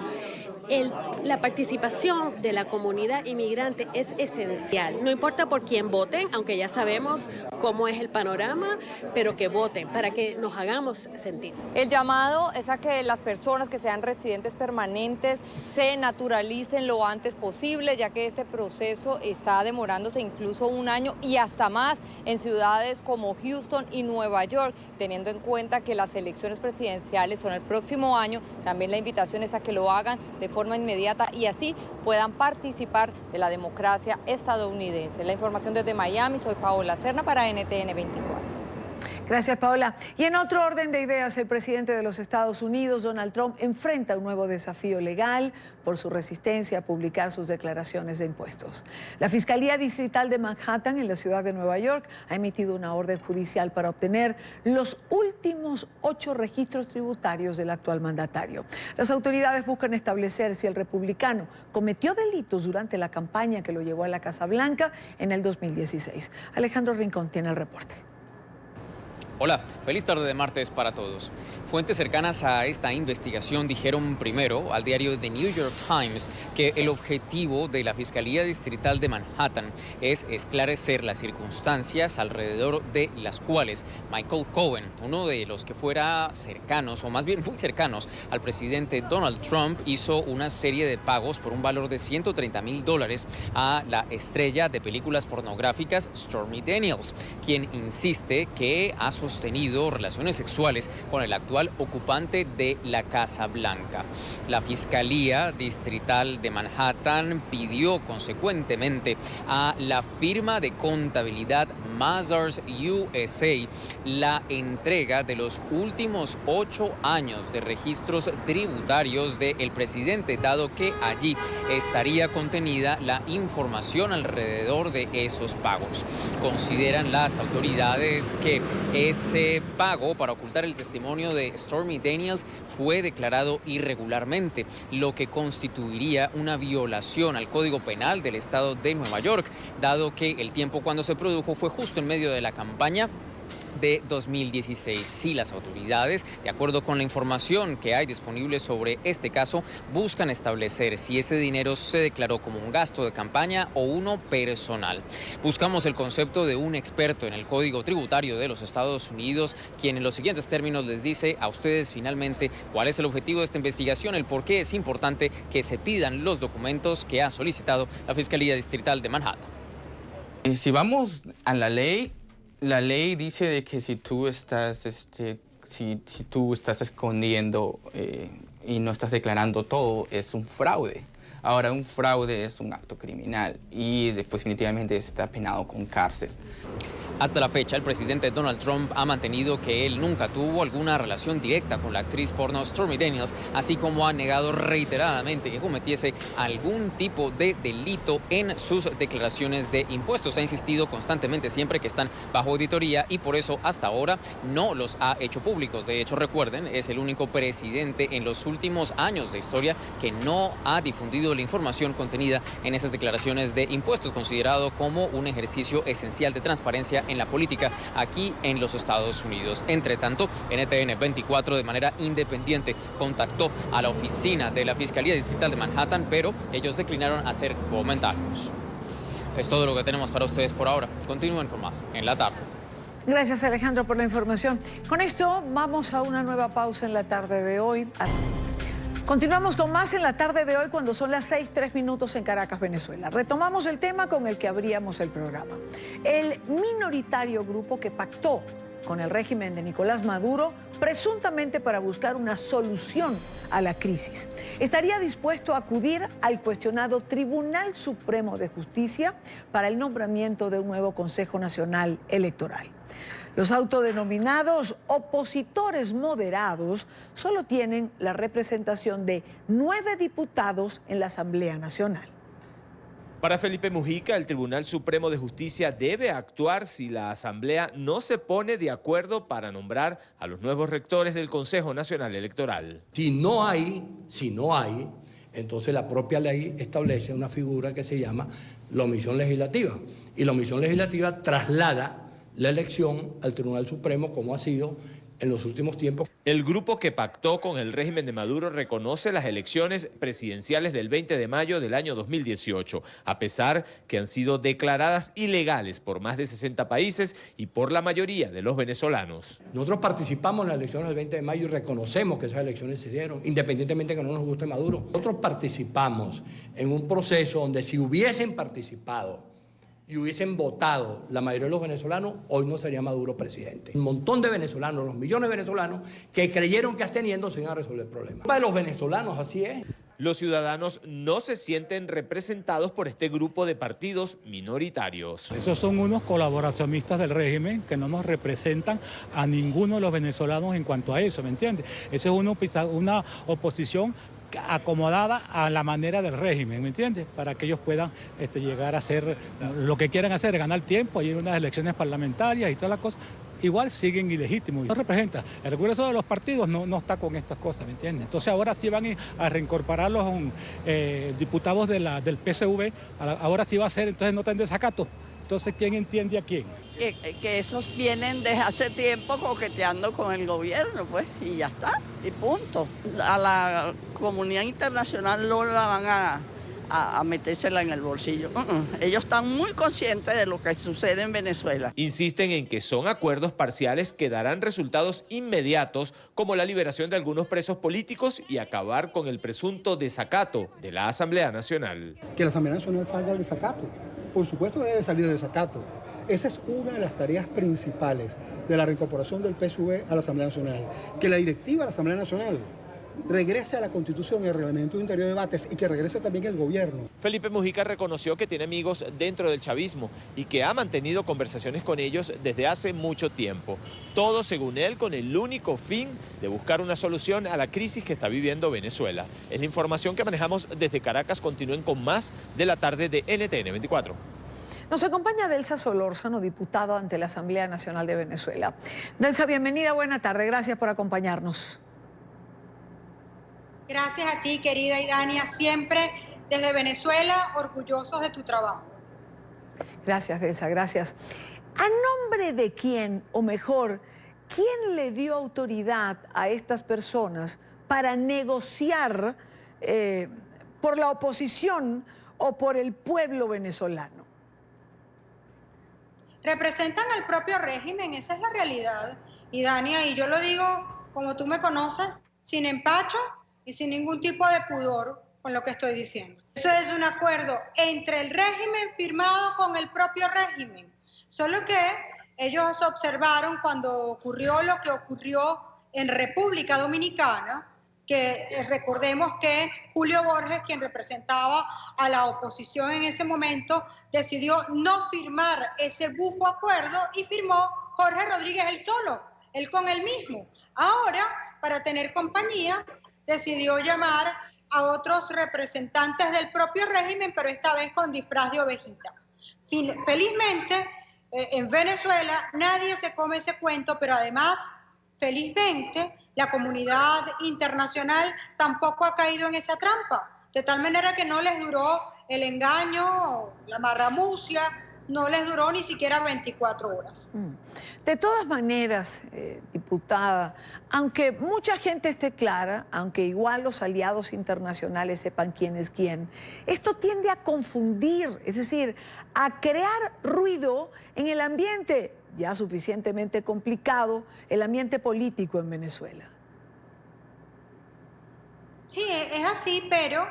La participación de la comunidad inmigrante es esencial. No importa por quién voten, aunque ya sabemos cómo es el panorama, pero que voten para que nos hagamos sentir. El llamado es a que las personas que sean residentes permanentes se naturalicen lo antes posible, ya que este proceso está demorándose incluso un año y hasta más en ciudades como Houston y Nueva York, teniendo en cuenta que las elecciones presidenciales son el próximo año. También la invitación es a que lo hagan de forma inmediata y así puedan participar de la democracia estadounidense. La información desde Miami, soy Paola Serna para NTN 24. Gracias, Paola. Y en otro orden de ideas, el presidente de los Estados Unidos, Donald Trump, enfrenta un nuevo desafío legal por su resistencia a publicar sus declaraciones de impuestos. La Fiscalía Distrital de Manhattan, en la ciudad de Nueva York, ha emitido una orden judicial para obtener los últimos 8 registros tributarios del actual mandatario. Las autoridades buscan establecer si el republicano cometió delitos durante la campaña que lo llevó a la Casa Blanca en el 2016. Alejandro Rincón tiene el reporte. Hola, feliz tarde de martes para todos. Fuentes cercanas a esta investigación dijeron primero al diario The New York Times que el objetivo de la Fiscalía Distrital de Manhattan es esclarecer las circunstancias alrededor de las cuales Michael Cohen, uno de los que fuera cercanos, o más bien muy cercanos al presidente Donald Trump, hizo una serie de pagos por un valor de $130,000 a la estrella de películas pornográficas Stormy Daniels, quien insiste que ha sostenido relaciones sexuales con el actual ocupante de la Casa Blanca. La Fiscalía Distrital de Manhattan pidió consecuentemente a la firma de contabilidad Mazars USA la entrega de los últimos 8 años de registros tributarios del presidente, dado que allí estaría contenida la información alrededor de esos pagos. Consideran las autoridades que ese pago para ocultar el testimonio de Stormy Daniels fue declarado irregularmente, lo que constituiría una violación al Código Penal del estado de Nueva York, dado que el tiempo cuando se produjo fue justo en medio de la campaña de 2016. Sí, las autoridades, de acuerdo con la información que hay disponible sobre este caso, buscan establecer si ese dinero se declaró como un gasto de campaña o uno personal. Buscamos el concepto de un experto en el Código Tributario de los Estados Unidos, quien en los siguientes términos les dice a ustedes finalmente cuál es el objetivo de esta investigación, el por qué es importante que se pidan los documentos que ha solicitado la Fiscalía Distrital de Manhattan. Si vamos a la ley dice de que si tú estás, si tú estás escondiendo y no estás declarando todo, es un fraude. Ahora, un fraude es un acto criminal y definitivamente está penado con cárcel. Hasta la fecha, el presidente Donald Trump ha mantenido que él nunca tuvo alguna relación directa con la actriz porno Stormy Daniels, así como ha negado reiteradamente que cometiese algún tipo de delito en sus declaraciones de impuestos. Ha insistido constantemente siempre que están bajo auditoría y por eso hasta ahora no los ha hecho públicos. De hecho, recuerden, es el único presidente en los últimos años de historia que no ha difundido la información contenida en esas declaraciones de impuestos, considerado como un ejercicio esencial de transparencia en la política aquí en los Estados Unidos. Entre tanto, NTN 24 de manera independiente contactó a la oficina de la Fiscalía Distrital de Manhattan, pero ellos declinaron hacer comentarios. Es todo lo que tenemos para ustedes por ahora. Continúen con más en la tarde. Gracias, Alejandro, por la información. Con esto vamos a una nueva pausa en la tarde de hoy. Continuamos con más en la tarde de hoy cuando son las 6:03 en Caracas, Venezuela. Retomamos el tema con el que abríamos el programa. El minoritario grupo que pactó con el régimen de Nicolás Maduro presuntamente para buscar una solución a la crisis. Estaría dispuesto a acudir al cuestionado Tribunal Supremo de Justicia para el nombramiento de un nuevo Consejo Nacional Electoral. Los autodenominados opositores moderados solo tienen la representación de 9 diputados en la Asamblea Nacional. Para Felipe Mujica, el Tribunal Supremo de Justicia debe actuar si la Asamblea no se pone de acuerdo para nombrar a los nuevos rectores del Consejo Nacional Electoral. Si no hay, entonces la propia ley establece una figura que se llama la omisión legislativa. Y la omisión legislativa traslada la elección al Tribunal Supremo, como ha sido en los últimos tiempos. El grupo que pactó con el régimen de Maduro reconoce las elecciones presidenciales del 20 de mayo del año 2018, a pesar que han sido declaradas ilegales por más de 60 países y por la mayoría de los venezolanos. Nosotros participamos en las elecciones del 20 de mayo y reconocemos que esas elecciones se hicieron, independientemente de que no nos guste Maduro. Nosotros participamos en un proceso donde si hubiesen participado y hubiesen votado la mayoría de los venezolanos, hoy no sería Maduro presidente. Un montón de venezolanos, los millones de venezolanos, que creyeron que absteniendo se iban a resolver el problema. Para los venezolanos así es. Los ciudadanos no se sienten representados por este grupo de partidos minoritarios. Esos son unos colaboracionistas del régimen que no nos representan a ninguno de los venezolanos en cuanto a eso, ¿me entiendes? Eso es una oposición acomodada a la manera del régimen, ¿me entiendes? Para que ellos puedan llegar a hacer lo que quieran hacer, ganar tiempo, ir a unas elecciones parlamentarias y todas las cosas. Igual siguen ilegítimos. No representa. El grueso de los partidos no está con estas cosas, ¿me entiendes? Entonces ahora sí van a reincorporar los diputados del PSV, ahora sí va a ser, entonces no están de desacato. Entonces, ¿quién entiende a quién? Que esos vienen desde hace tiempo coqueteando con el gobierno, pues, y ya está, y punto. A la comunidad internacional no la van a metérsela en el bolsillo. Ellos están muy conscientes de lo que sucede en Venezuela. Insisten en que son acuerdos parciales que darán resultados inmediatos, como la liberación de algunos presos políticos y acabar con el presunto desacato de la Asamblea Nacional. Que la Asamblea Nacional salga del desacato. Por supuesto que debe salir del desacato. Esa es una de las tareas principales de la reincorporación del PSV a la Asamblea Nacional. Que la directiva de la Asamblea Nacional regrese a la Constitución y al Reglamento Interior de Debates y que regrese también el gobierno. Felipe Mujica reconoció que tiene amigos dentro del chavismo y que ha mantenido conversaciones con ellos desde hace mucho tiempo. Todo, según él, con el único fin de buscar una solución a la crisis que está viviendo Venezuela. Es la información que manejamos desde Caracas. Continúen con más de la tarde de NTN 24. Nos acompaña Delsa Solórzano, diputado ante la Asamblea Nacional de Venezuela. Delsa, bienvenida, buena tarde. Gracias por acompañarnos. Gracias a ti, querida Idania, siempre desde Venezuela, orgullosos de tu trabajo. Gracias, Delsa, gracias. ¿A nombre de quién, o mejor, quién le dio autoridad a estas personas para negociar por la oposición o por el pueblo venezolano? Representan al propio régimen, esa es la realidad, Idania, y yo lo digo, como tú me conoces, sin empacho y sin ningún tipo de pudor con lo que estoy diciendo. Eso es un acuerdo entre el régimen firmado con el propio régimen, solo que ellos observaron cuando ocurrió lo que ocurrió en República Dominicana, que recordemos que Julio Borges, quien representaba a la oposición en ese momento, decidió no firmar ese bufo acuerdo y firmó Jorge Rodríguez él solo, él con él mismo. Ahora, para tener compañía, decidió llamar a otros representantes del propio régimen, pero esta vez con disfraz de ovejita. Felizmente, en Venezuela nadie se come ese cuento, pero además, felizmente, la comunidad internacional tampoco ha caído en esa trampa, de tal manera que no les duró el engaño, la marramucia, no les duró ni siquiera 24 horas. De todas maneras, diputada, aunque mucha gente esté clara, aunque igual los aliados internacionales sepan quién es quién, esto tiende a confundir, es decir, a crear ruido en el ambiente ya suficientemente complicado, el ambiente político en Venezuela. Sí, es así, pero,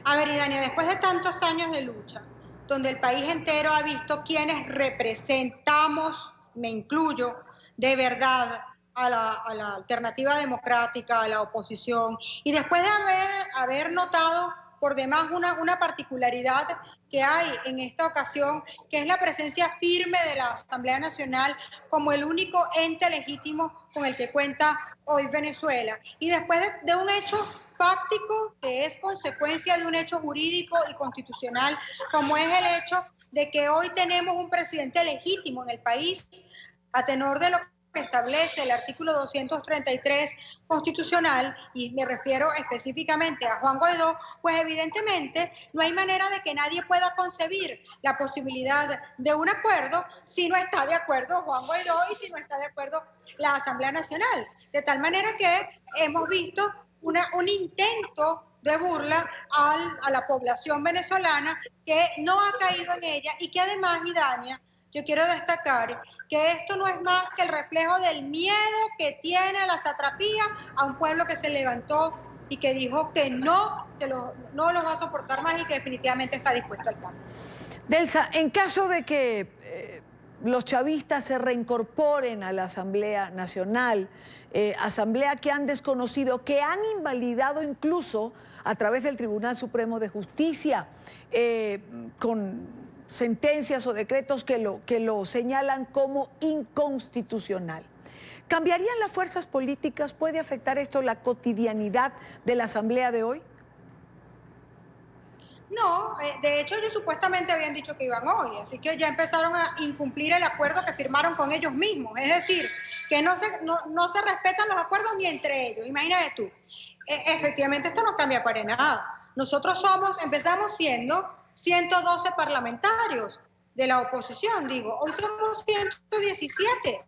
a ver, Idania, después de tantos años de lucha, donde el país entero ha visto quienes representamos, me incluyo, de verdad a la alternativa democrática, a la oposición, y después de haber notado por demás una particularidad que hay en esta ocasión, que es la presencia firme de la Asamblea Nacional como el único ente legítimo con el que cuenta hoy Venezuela. Y después de un hecho fáctico que es consecuencia de un hecho jurídico y constitucional, como es el hecho de que hoy tenemos un presidente legítimo en el país, a tenor de lo que establece el artículo 233 constitucional, y me refiero específicamente a Juan Guaidó, pues evidentemente no hay manera de que nadie pueda concebir la posibilidad de un acuerdo si no está de acuerdo Juan Guaidó y si no está de acuerdo la Asamblea Nacional. De tal manera que hemos visto un intento de burla a la población venezolana que no ha caído en ella y que además, Idania, yo quiero destacar que esto no es más que el reflejo del miedo que tiene la satrapía a un pueblo que se levantó y que dijo que no los va a soportar más y que definitivamente está dispuesto al cambio. Delsa, en caso de que los chavistas se reincorporen a la Asamblea Nacional, asamblea que han desconocido, que han invalidado incluso a través del Tribunal Supremo de Justicia, con sentencias o decretos que lo señalan como inconstitucional. ¿Cambiarían las fuerzas políticas? ¿Puede afectar esto la cotidianidad de la Asamblea de hoy? No, de hecho ellos supuestamente habían dicho que iban hoy, así que ya empezaron a incumplir el acuerdo que firmaron con ellos mismos, es decir, que no se respetan los acuerdos ni entre ellos. Imagínate tú, efectivamente esto no cambia para nada. Nosotros empezamos siendo 112 parlamentarios de la oposición, hoy somos 117,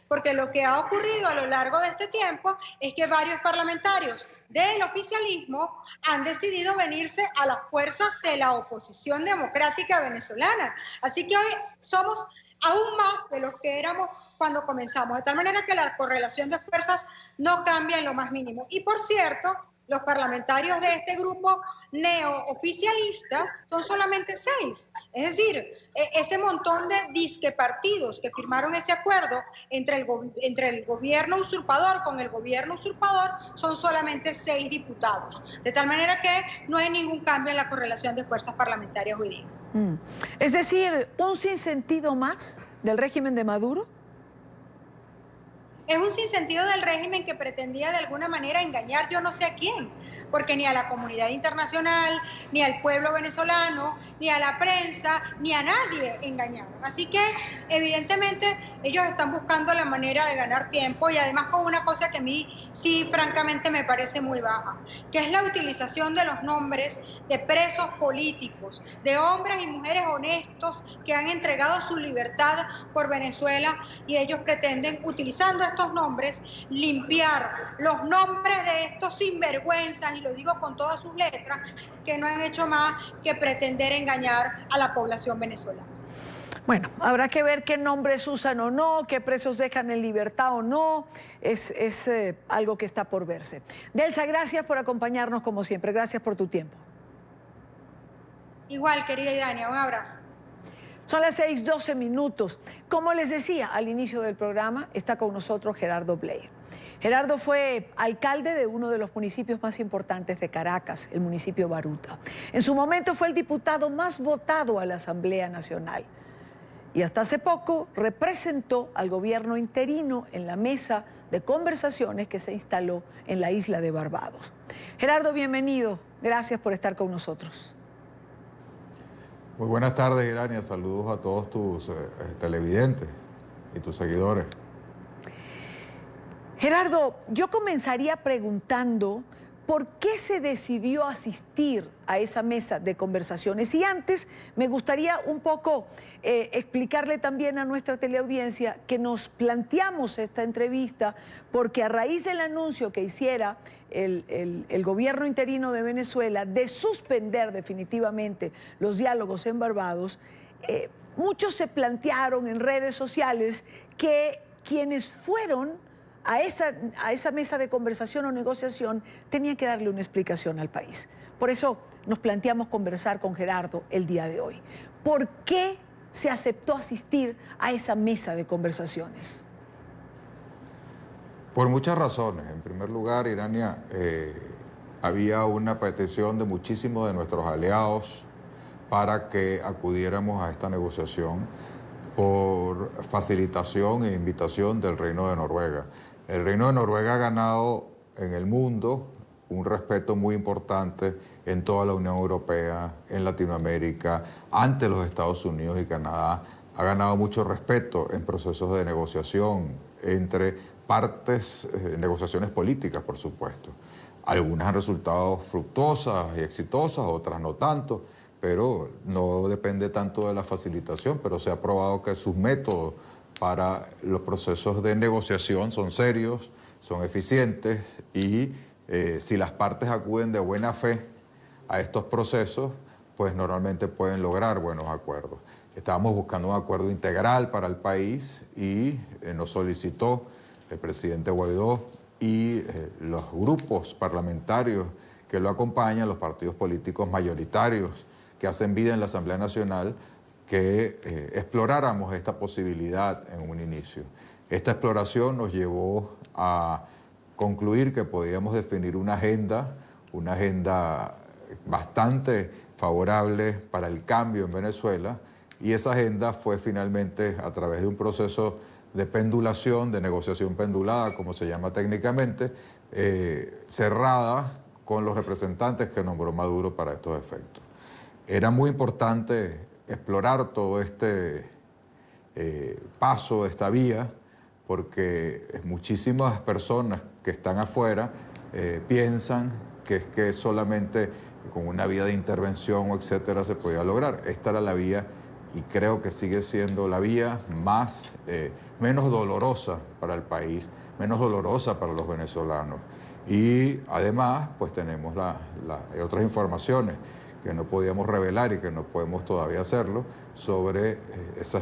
porque lo que ha ocurrido a lo largo de este tiempo es que varios parlamentarios del oficialismo han decidido venirse a las fuerzas de la oposición democrática venezolana. Así que hoy somos aún más de los que éramos cuando comenzamos, de tal manera que la correlación de fuerzas no cambia en lo más mínimo. Y por cierto, los parlamentarios de este grupo neooficialista son solamente 6. Es decir, ese montón de disque partidos que firmaron ese acuerdo entre el gobierno usurpador con el gobierno usurpador son solamente 6 diputados. De tal manera que no hay ningún cambio en la correlación de fuerzas parlamentarias hoy día. Es decir, ¿un sinsentido más del régimen de Maduro? Es un sinsentido del régimen que pretendía de alguna manera engañar yo no sé a quién, porque ni a la comunidad internacional, ni al pueblo venezolano, ni a la prensa, ni a nadie engañaron. Así que evidentemente ellos están buscando la manera de ganar tiempo y además con una cosa que a mí sí francamente me parece muy baja, que es la utilización de los nombres de presos políticos, de hombres y mujeres honestos que han entregado su libertad por Venezuela, y ellos pretenden, utilizando estos nombres, limpiar los nombres de estos sinvergüenzas, y lo digo con todas sus letras, que no han hecho más que pretender engañar a la población venezolana. Bueno, habrá que ver qué nombres usan o no, qué presos dejan en libertad o no, es algo que está por verse. Delsa, gracias por acompañarnos como siempre, gracias por tu tiempo. Igual, querida Idania, un abrazo. Son las 6:12. Como les decía al inicio del programa, está con nosotros Gerardo Bleier. Gerardo fue alcalde de uno de los municipios más importantes de Caracas, el municipio Baruta. En su momento fue el diputado más votado a la Asamblea Nacional. Y hasta hace poco representó al gobierno interino en la mesa de conversaciones que se instaló en la isla de Barbados. Gerardo, bienvenido. Gracias por estar con nosotros. Muy buenas tardes, Irania. Saludos a todos tus televidentes y tus seguidores. Gerardo, yo comenzaría preguntando por qué se decidió asistir a esa mesa de conversaciones. Y antes me gustaría un poco explicarle también a nuestra teleaudiencia que nos planteamos esta entrevista porque a raíz del anuncio que hiciera el gobierno interino de Venezuela de suspender definitivamente los diálogos en Barbados, muchos se plantearon en redes sociales que quienes fueron a esa mesa de conversación o negociación tenían que darle una explicación al país. Por eso nos planteamos conversar con Gerardo el día de hoy. ¿Por qué se aceptó asistir a esa mesa de conversaciones? Por muchas razones. En primer lugar, Irania, había una petición de muchísimos de nuestros aliados para que acudiéramos a esta negociación por facilitación e invitación del Reino de Noruega. El Reino de Noruega ha ganado en el mundo un respeto muy importante en toda la Unión Europea, en Latinoamérica, ante los Estados Unidos y Canadá. Ha ganado mucho respeto en procesos de negociación entre partes, negociaciones políticas, por supuesto. Algunas han resultado fructuosas y exitosas, otras no tanto, pero no depende tanto de la facilitación, pero se ha probado que sus métodos para los procesos de negociación son serios, son eficientes y si las partes acuden de buena fe a estos procesos, pues normalmente pueden lograr buenos acuerdos. Estábamos buscando un acuerdo integral para el país y nos solicitó el presidente Guaidó y los grupos parlamentarios que lo acompañan, los partidos políticos mayoritarios que hacen vida en la Asamblea Nacional, que exploráramos esta posibilidad en un inicio. Esta exploración nos llevó a concluir que podíamos definir una agenda bastante favorable para el cambio en Venezuela, y esa agenda fue finalmente a través de un proceso de pendulación, de negociación pendulada, como se llama técnicamente, cerrada con los representantes que nombró Maduro para estos efectos. Era muy importante explorar todo este paso, esta vía, porque muchísimas personas que están afuera piensan que es que solamente con una vía de intervención o etcétera se podía lograr. Esta era la vía y creo que sigue siendo la vía menos dolorosa para el país, menos dolorosa para los venezolanos. Y además, pues tenemos otras informaciones que no podíamos revelar y que no podemos todavía hacerlo, sobre esa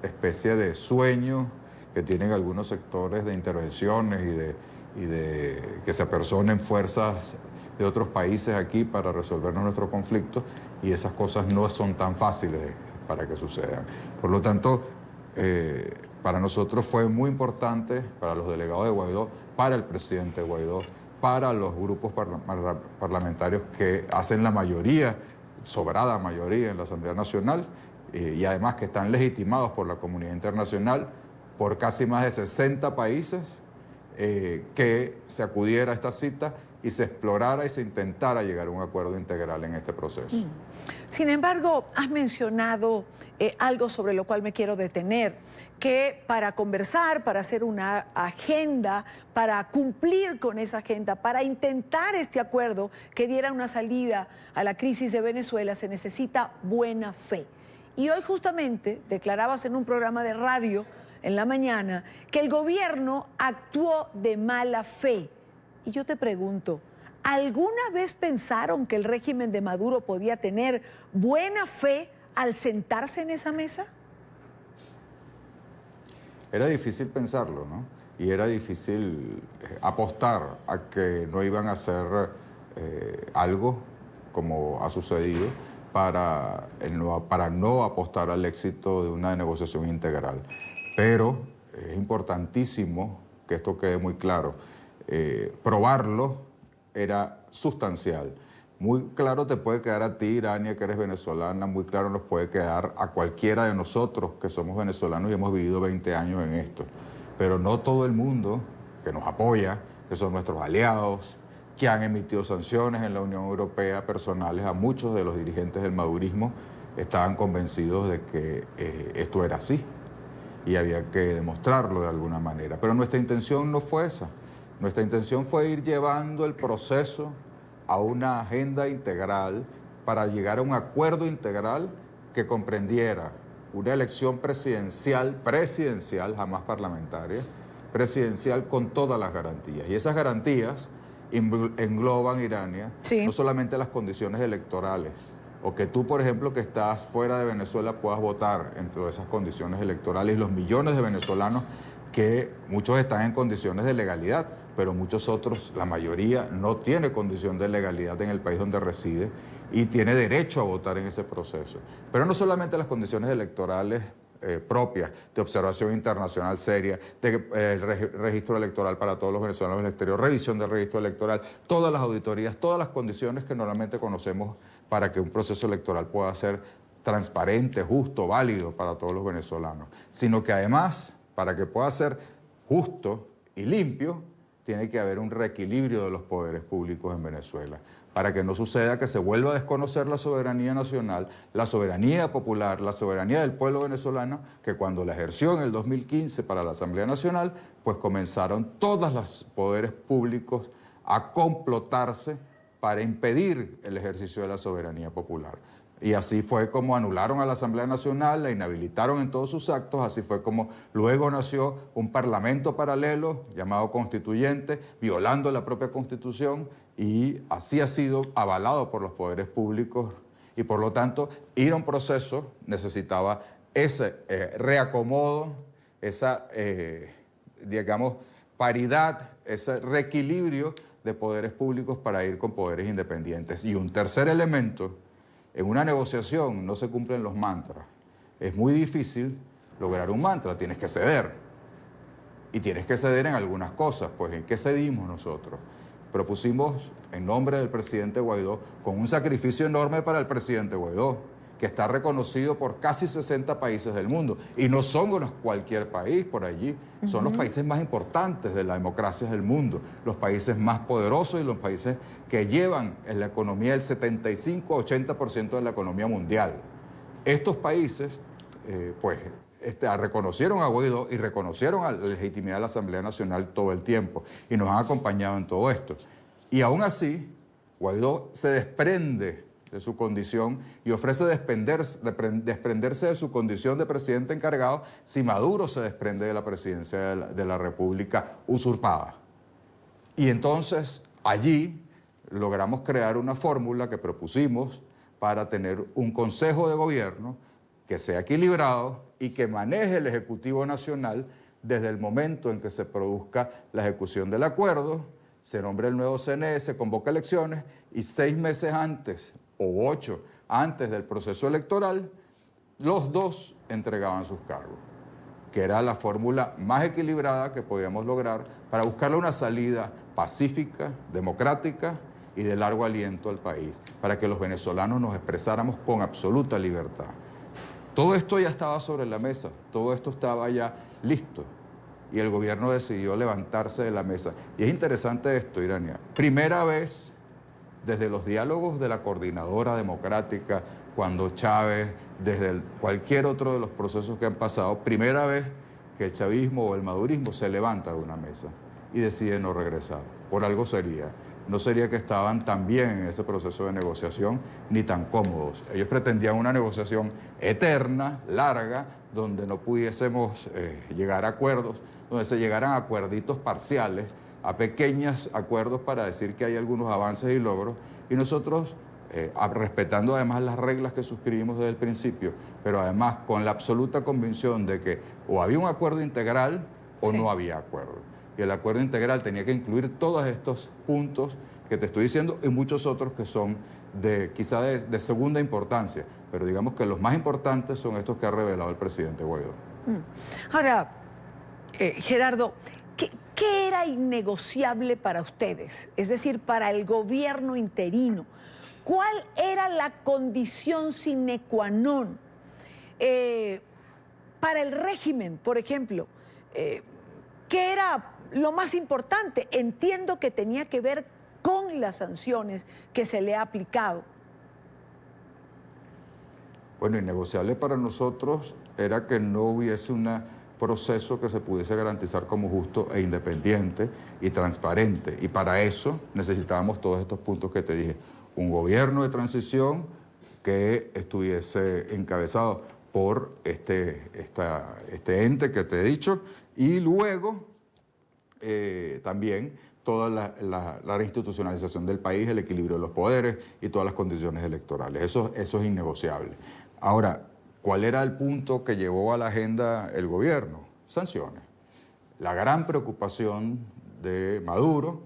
especie de sueño que tienen algunos sectores de intervenciones y de que se apersonen fuerzas de otros países aquí para resolvernos nuestro conflicto, y esas cosas no son tan fáciles para que sucedan. Por lo tanto, para nosotros fue muy importante, para los delegados de Guaidó, para el presidente Guaidó, para los grupos parlamentarios que hacen la mayoría, sobrada mayoría en la Asamblea Nacional, y además que están legitimados por la comunidad internacional, por casi más de 60 países, que se acudiera a esta cita y se explorara y se intentara llegar a un acuerdo integral en este proceso. Sin embargo, has mencionado algo sobre lo cual me quiero detener, que para conversar, para hacer una agenda, para cumplir con esa agenda, para intentar este acuerdo que diera una salida a la crisis de Venezuela, se necesita buena fe. Y hoy justamente declarabas en un programa de radio en la mañana que el gobierno actuó de mala fe. Y yo te pregunto, ¿alguna vez pensaron que el régimen de Maduro podía tener buena fe al sentarse en esa mesa? Era difícil pensarlo, ¿no? Y era difícil apostar a que no iban a hacer algo, como ha sucedido, para no apostar al éxito de una negociación integral. Pero es importantísimo que esto quede muy claro. Probarlo era sustancial. Muy claro te puede quedar a ti, Irania, que eres venezolana, muy claro nos puede quedar a cualquiera de nosotros que somos venezolanos y hemos vivido 20 años en esto. Pero no todo el mundo que nos apoya, que son nuestros aliados, que han emitido sanciones en la Unión Europea personales a muchos de los dirigentes del madurismo, estaban convencidos de que esto era así y había que demostrarlo de alguna manera. Pero nuestra intención no fue esa. Nuestra intención fue ir llevando el proceso a una agenda integral para llegar a un acuerdo integral que comprendiera una elección presidencial, jamás parlamentaria, presidencial con todas las garantías. Y esas garantías engloban, Irania, no solamente las condiciones electorales, o que tú, por ejemplo, que estás fuera de Venezuela puedas votar en todas esas condiciones electorales, y los millones de venezolanos que muchos están en condiciones de legalidad, pero muchos otros, la mayoría, no tiene condición de legalidad en el país donde reside y tiene derecho a votar en ese proceso. Pero no solamente las condiciones electorales propias, de observación internacional seria, de registro electoral para todos los venezolanos en el exterior, revisión del registro electoral, todas las auditorías, todas las condiciones que normalmente conocemos para que un proceso electoral pueda ser transparente, justo, válido para todos los venezolanos, sino que además, para que pueda ser justo y limpio, tiene que haber un reequilibrio de los poderes públicos en Venezuela, para que no suceda que se vuelva a desconocer la soberanía nacional, la soberanía popular, la soberanía del pueblo venezolano, que cuando la ejerció en el 2015 para la Asamblea Nacional, pues comenzaron todos los poderes públicos a complotarse para impedir el ejercicio de la soberanía popular. Y así fue como anularon a la Asamblea Nacional, la inhabilitaron en todos sus actos, así fue como luego nació un parlamento paralelo llamado constituyente, violando la propia Constitución, y así ha sido avalado por los poderes públicos, y por lo tanto ir a un proceso necesitaba ese reacomodo, esa, digamos, paridad, ese reequilibrio de poderes públicos para ir con poderes independientes. Y un tercer elemento: en una negociación no se cumplen los mantras. Es muy difícil lograr un mantra, tienes que ceder. Y tienes que ceder en algunas cosas. Pues ¿en qué cedimos nosotros? Propusimos, en nombre del presidente Guaidó, con un sacrificio enorme para el presidente Guaidó, que está reconocido por casi 60 países del mundo. Y no son cualquier país por allí, son los países más importantes de las democracias del mundo, los países más poderosos y los países que llevan en la economía el 75-80% de la economía mundial. Estos países, reconocieron a Guaidó y reconocieron a la legitimidad de la Asamblea Nacional todo el tiempo y nos han acompañado en todo esto. Y aún así, Guaidó se desprende de su condición y ofrece desprenderse de su condición de presidente encargado si Maduro se desprende de la presidencia de la República usurpada. Y entonces allí logramos crear una fórmula que propusimos para tener un Consejo de Gobierno que sea equilibrado y que maneje el Ejecutivo Nacional desde el momento en que se produzca la ejecución del acuerdo, se nombre el nuevo CNE, se convoca elecciones y 6 meses antes o 8 antes del proceso electoral, los dos entregaban sus cargos, que era la fórmula más equilibrada que podíamos lograr para buscarle una salida pacífica, democrática y de largo aliento al país, para que los venezolanos nos expresáramos con absoluta libertad. Todo esto ya estaba sobre la mesa, todo esto estaba ya listo, y el gobierno decidió levantarse de la mesa. Y es interesante esto, Irania, primera vez desde los diálogos de la Coordinadora Democrática, cuando Chávez, desde cualquier otro de los procesos que han pasado, primera vez que el chavismo o el madurismo se levanta de una mesa y decide no regresar. Por algo sería. No sería que estaban tan bien en ese proceso de negociación ni tan cómodos. Ellos pretendían una negociación eterna, larga, donde no pudiésemos llegar a acuerdos, donde se llegaran a acuerditos parciales, a pequeños acuerdos para decir que hay algunos avances y logros, y nosotros, respetando además las reglas que suscribimos desde el principio, pero además con la absoluta convicción de que o había un acuerdo integral o no había acuerdo. Y el acuerdo integral tenía que incluir todos estos puntos que te estoy diciendo y muchos otros que son quizá de segunda importancia, pero digamos que los más importantes son estos que ha revelado el presidente Guaidó. Ahora, Gerardo, ¿qué era innegociable para ustedes? Es decir, para el gobierno interino. ¿Cuál era la condición sine qua non? Para el régimen, por ejemplo, ¿qué era lo más importante? Entiendo que tenía que ver con las sanciones que se le ha aplicado. Bueno, innegociable para nosotros era que no hubiese un proceso que se pudiese garantizar como justo e independiente y transparente. Y para eso necesitábamos todos estos puntos que te dije. Un gobierno de transición que estuviese encabezado por este ente que te he dicho, y luego también toda la reinstitucionalización del país, el equilibrio de los poderes y todas las condiciones electorales. Eso es innegociable. Ahora, ¿cuál era el punto que llevó a la agenda el gobierno? Sanciones. La gran preocupación de Maduro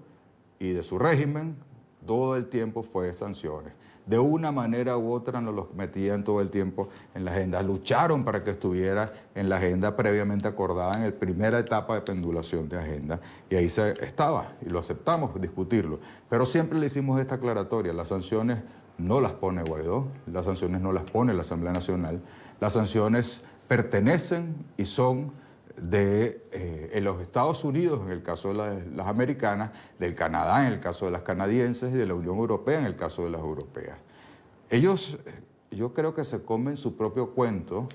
y de su régimen todo el tiempo fue sanciones. De una manera u otra nos los metían todo el tiempo en la agenda. Lucharon para que estuviera en la agenda previamente acordada en la primera etapa de pendulación de agenda. Y ahí estaba, y lo aceptamos, discutirlo. Pero siempre le hicimos esta aclaratoria. Las sanciones no las pone Guaidó, las sanciones no las pone la Asamblea Nacional. Las sanciones pertenecen y son de los Estados Unidos, en el caso de las americanas, del Canadá, en el caso de las canadienses, y de la Unión Europea, en el caso de las europeas. Ellos, yo creo que se comen su propio cuento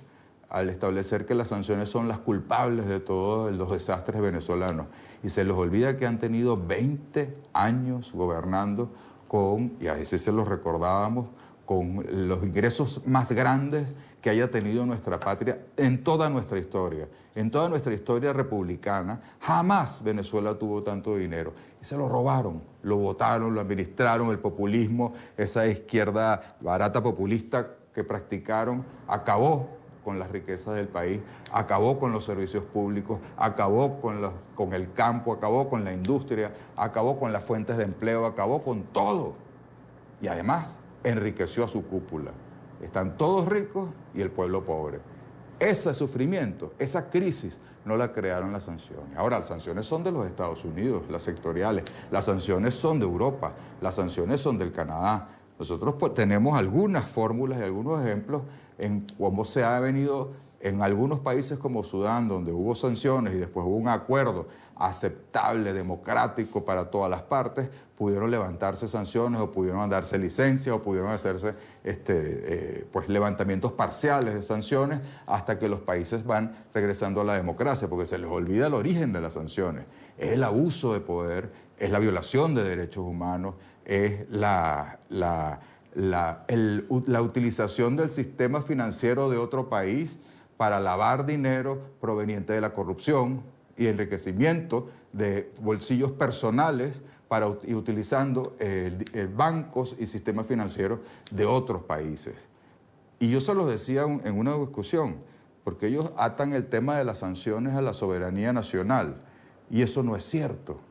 al establecer que las sanciones son las culpables de todos los desastres venezolanos. Y se les olvida que han tenido 20 años gobernando y a veces se los recordábamos, con los ingresos más grandes que haya tenido nuestra patria en toda nuestra historia. En toda nuestra historia republicana, jamás Venezuela tuvo tanto dinero. Y se lo robaron, lo votaron, lo administraron, el populismo, esa izquierda barata populista que practicaron, acabó con las riquezas del país, acabó con los servicios públicos, acabó con el campo, acabó con la industria, acabó con las fuentes de empleo, acabó con todo. Y además enriqueció a su cúpula. Están todos ricos y el pueblo pobre. Ese sufrimiento, esa crisis, no la crearon las sanciones. Ahora, las sanciones son de los Estados Unidos, las sectoriales. Las sanciones son de Europa, las sanciones son del Canadá. Nosotros pues, tenemos algunas fórmulas y algunos ejemplos en cómo se ha venido en algunos países como Sudán, donde hubo sanciones y después hubo un acuerdo aceptable, democrático para todas las partes, pudieron levantarse sanciones o pudieron darse licencias o pudieron hacerse pues, levantamientos parciales de sanciones hasta que los países van regresando a la democracia, porque se les olvida el origen de las sanciones. Es el abuso de poder, es la violación de derechos humanos, es la utilización del sistema financiero de otro país para lavar dinero proveniente de la corrupción y enriquecimiento de bolsillos personales y utilizando bancos y sistemas financieros de otros países. Y yo se los decía en una discusión, porque ellos atan el tema de las sanciones a la soberanía nacional, y eso no es cierto.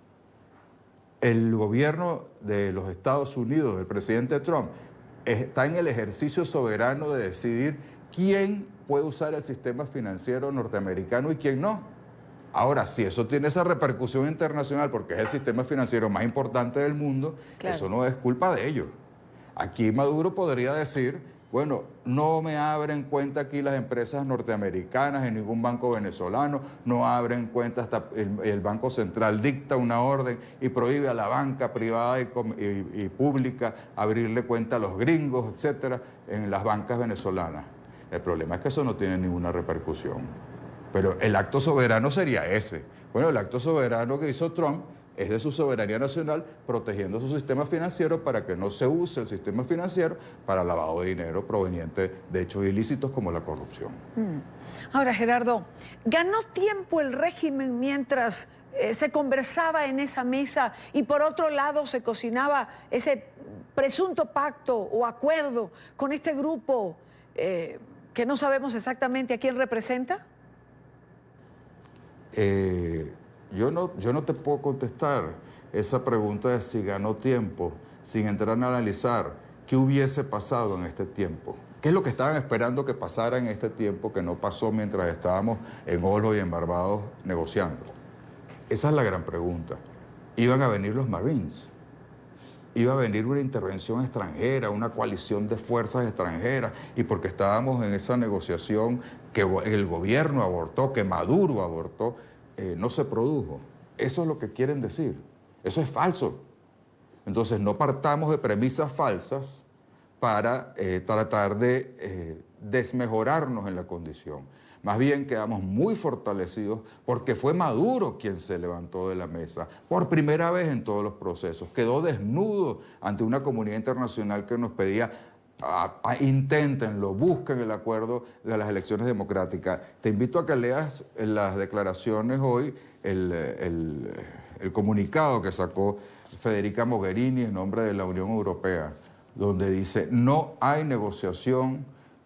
El gobierno de los Estados Unidos, del presidente Trump, está en el ejercicio soberano de decidir quién puede usar el sistema financiero norteamericano y quién no. Ahora, si eso tiene esa repercusión internacional porque es el sistema financiero más importante del mundo, claro, eso no es culpa de ellos. Aquí Maduro podría decir, bueno, no me abren cuenta aquí las empresas norteamericanas en ningún banco venezolano, no abren cuenta hasta el Banco Central dicta una orden y prohíbe a la banca privada y pública abrirle cuenta a los gringos, etcétera, en las bancas venezolanas. El problema es que eso no tiene ninguna repercusión. Pero el acto soberano sería ese. Bueno, el acto soberano que hizo Trump es de su soberanía nacional, protegiendo su sistema financiero para que no se use el sistema financiero para lavado de dinero proveniente de hechos ilícitos como la corrupción. Ahora, Gerardo, ¿ganó tiempo el régimen mientras se conversaba en esa mesa y por otro lado se cocinaba ese presunto pacto o acuerdo con este grupo que no sabemos exactamente a quién representa? Yo no te puedo contestar esa pregunta de si ganó tiempo sin entrar a analizar qué hubiese pasado en este tiempo. ¿Qué es lo que estaban esperando que pasara en este tiempo que no pasó mientras estábamos en Oslo y en Barbados negociando? Esa es la gran pregunta. Iban a venir los Marines, iba a venir una intervención extranjera, una coalición de fuerzas extranjeras, y porque estábamos en esa negociación que el gobierno abortó, que Maduro abortó, no se produjo. Eso es lo que quieren decir. Eso es falso. Entonces no partamos de premisas falsas para tratar de desmejorarnos en la condición. Más bien quedamos muy fortalecidos porque fue Maduro quien se levantó de la mesa por primera vez en todos los procesos. Quedó desnudo ante una comunidad internacional que nos pedía inténtenlo, busquen el acuerdo de las elecciones democráticas. Te invito a que leas en las declaraciones hoy el comunicado que sacó Federica Mogherini en nombre de la Unión Europea, donde dice no hay negociación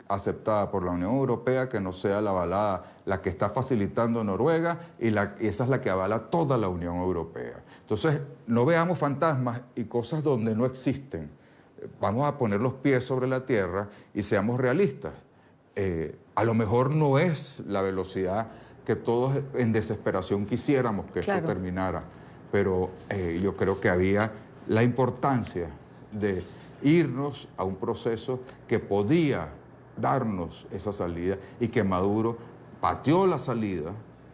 aceptada por la Unión Europea que no sea la avalada, la que está facilitando Noruega y esa es la que avala toda la Unión Europea. Entonces, no veamos fantasmas y cosas donde no existen. Vamos a poner los pies sobre la tierra y seamos realistas. A lo mejor no es la velocidad que todos en desesperación quisiéramos que esto terminara, pero yo creo que había la importancia de irnos a un proceso que podía darnos esa salida y que Maduro pateó la salida,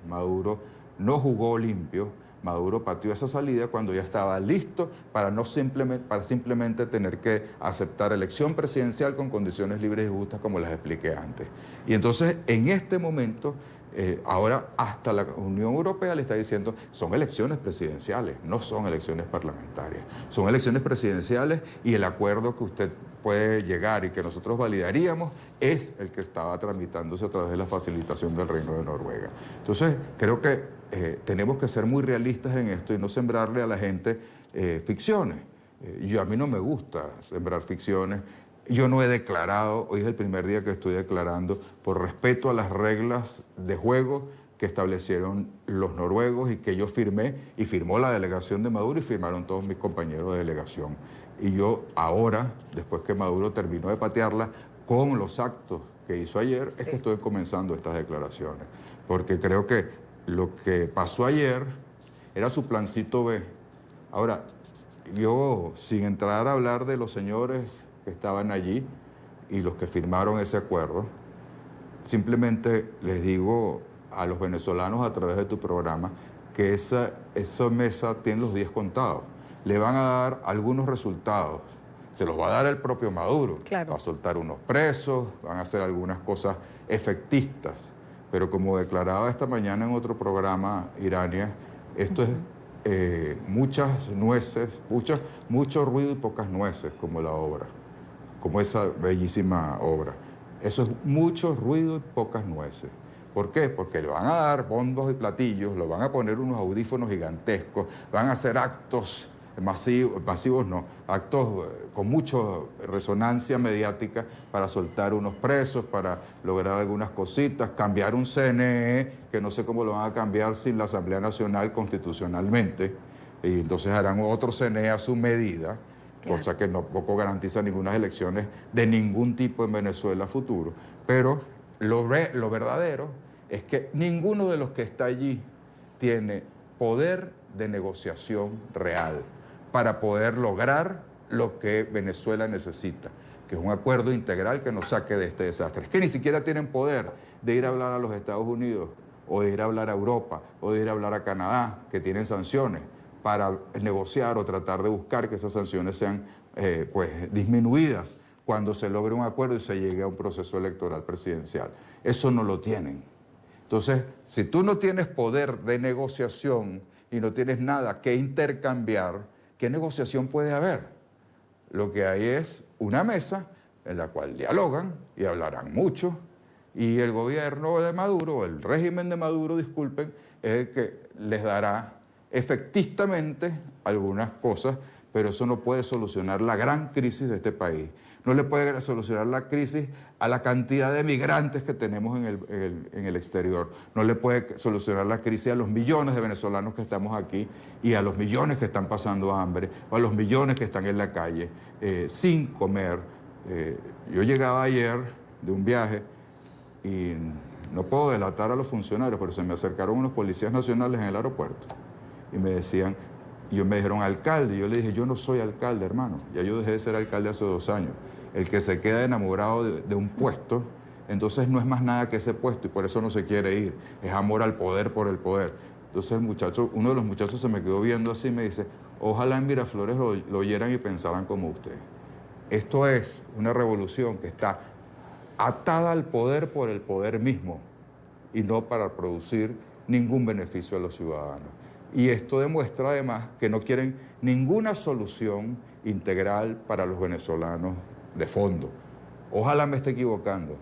Maduro no jugó limpio, Maduro pateó esa salida cuando ya estaba listo para simplemente tener que aceptar elección presidencial con condiciones libres y justas como las expliqué antes. Y entonces en este momento ahora hasta la Unión Europea le está diciendo son elecciones presidenciales, no son elecciones parlamentarias. Son elecciones presidenciales y el acuerdo que usted puede llegar y que nosotros validaríamos es el que estaba tramitándose a través de la facilitación del Reino de Noruega. Entonces creo que tenemos que ser muy realistas en esto y no sembrarle a la gente ficciones. A mí no me gusta sembrar ficciones. Yo no he declarado, hoy es el primer día que estoy declarando, por respeto a las reglas de juego que establecieron los noruegos y que yo firmé, y firmó la delegación de Maduro y firmaron todos mis compañeros de delegación. Y yo ahora, después que Maduro terminó de patearla, con los actos que hizo ayer, es que estoy comenzando estas declaraciones. Porque creo que lo que pasó ayer era su plancito B. Ahora, yo, sin entrar a hablar de los señores que estaban allí y los que firmaron ese acuerdo, simplemente les digo a los venezolanos a través de tu programa que esa mesa tiene los 10 contados. Le van a dar algunos resultados. Se los va a dar el propio Maduro. Va a soltar unos presos, van a hacer algunas cosas efectistas. Pero como declaraba esta mañana en otro programa, Irania, esto es muchas nueces, mucho ruido y pocas nueces, como la obra, como esa bellísima obra. Eso es mucho ruido y pocas nueces. ¿Por qué? Porque le van a dar bombos y platillos, le van a poner unos audífonos gigantescos, van a hacer actos masivos no, actos con mucha resonancia mediática para soltar unos presos, para lograr algunas cositas, cambiar un CNE, que no sé cómo lo van a cambiar sin la Asamblea Nacional constitucionalmente, y entonces harán otro CNE a su medida, cosa que tampoco garantiza ninguna elecciones de ningún tipo en Venezuela futuro. Pero lo verdadero es que ninguno de los que está allí tiene poder de negociación real para poder lograr lo que Venezuela necesita, que es un acuerdo integral que nos saque de este desastre. Es que ni siquiera tienen poder de ir a hablar a los Estados Unidos, o de ir a hablar a Europa, o de ir a hablar a Canadá, que tienen sanciones, para negociar o tratar de buscar que esas sanciones sean disminuidas cuando se logre un acuerdo y se llegue a un proceso electoral presidencial. Eso no lo tienen. Entonces, si tú no tienes poder de negociación y no tienes nada que intercambiar, ¿qué negociación puede haber? Lo que hay es una mesa en la cual dialogan y hablarán mucho, y el gobierno de Maduro, el régimen de Maduro, disculpen, es el que les dará efectivamente algunas cosas, pero eso no puede solucionar la gran crisis de este país. No le puede solucionar la crisis a la cantidad de migrantes que tenemos en el exterior. No le puede solucionar la crisis a los millones de venezolanos que estamos aquí y a los millones que están pasando hambre, o a los millones que están en la calle sin comer. Yo llegaba ayer de un viaje y no puedo delatar a los funcionarios, pero se me acercaron unos policías nacionales en el aeropuerto y me decían, y me dijeron alcalde, y yo le dije, yo no soy alcalde, hermano, ya yo dejé de ser alcalde hace 2 años. El que se queda enamorado de un puesto, entonces no es más nada que ese puesto y por eso no se quiere ir, es amor al poder por el poder. Entonces el muchacho, uno de los muchachos se me quedó viendo así y me dice, ojalá en Miraflores lo oyeran y pensaran como usted. Esto es una revolución que está atada al poder por el poder mismo y no para producir ningún beneficio a los ciudadanos. Y esto demuestra además que no quieren ninguna solución integral para los venezolanos de fondo. Ojalá me esté equivocando,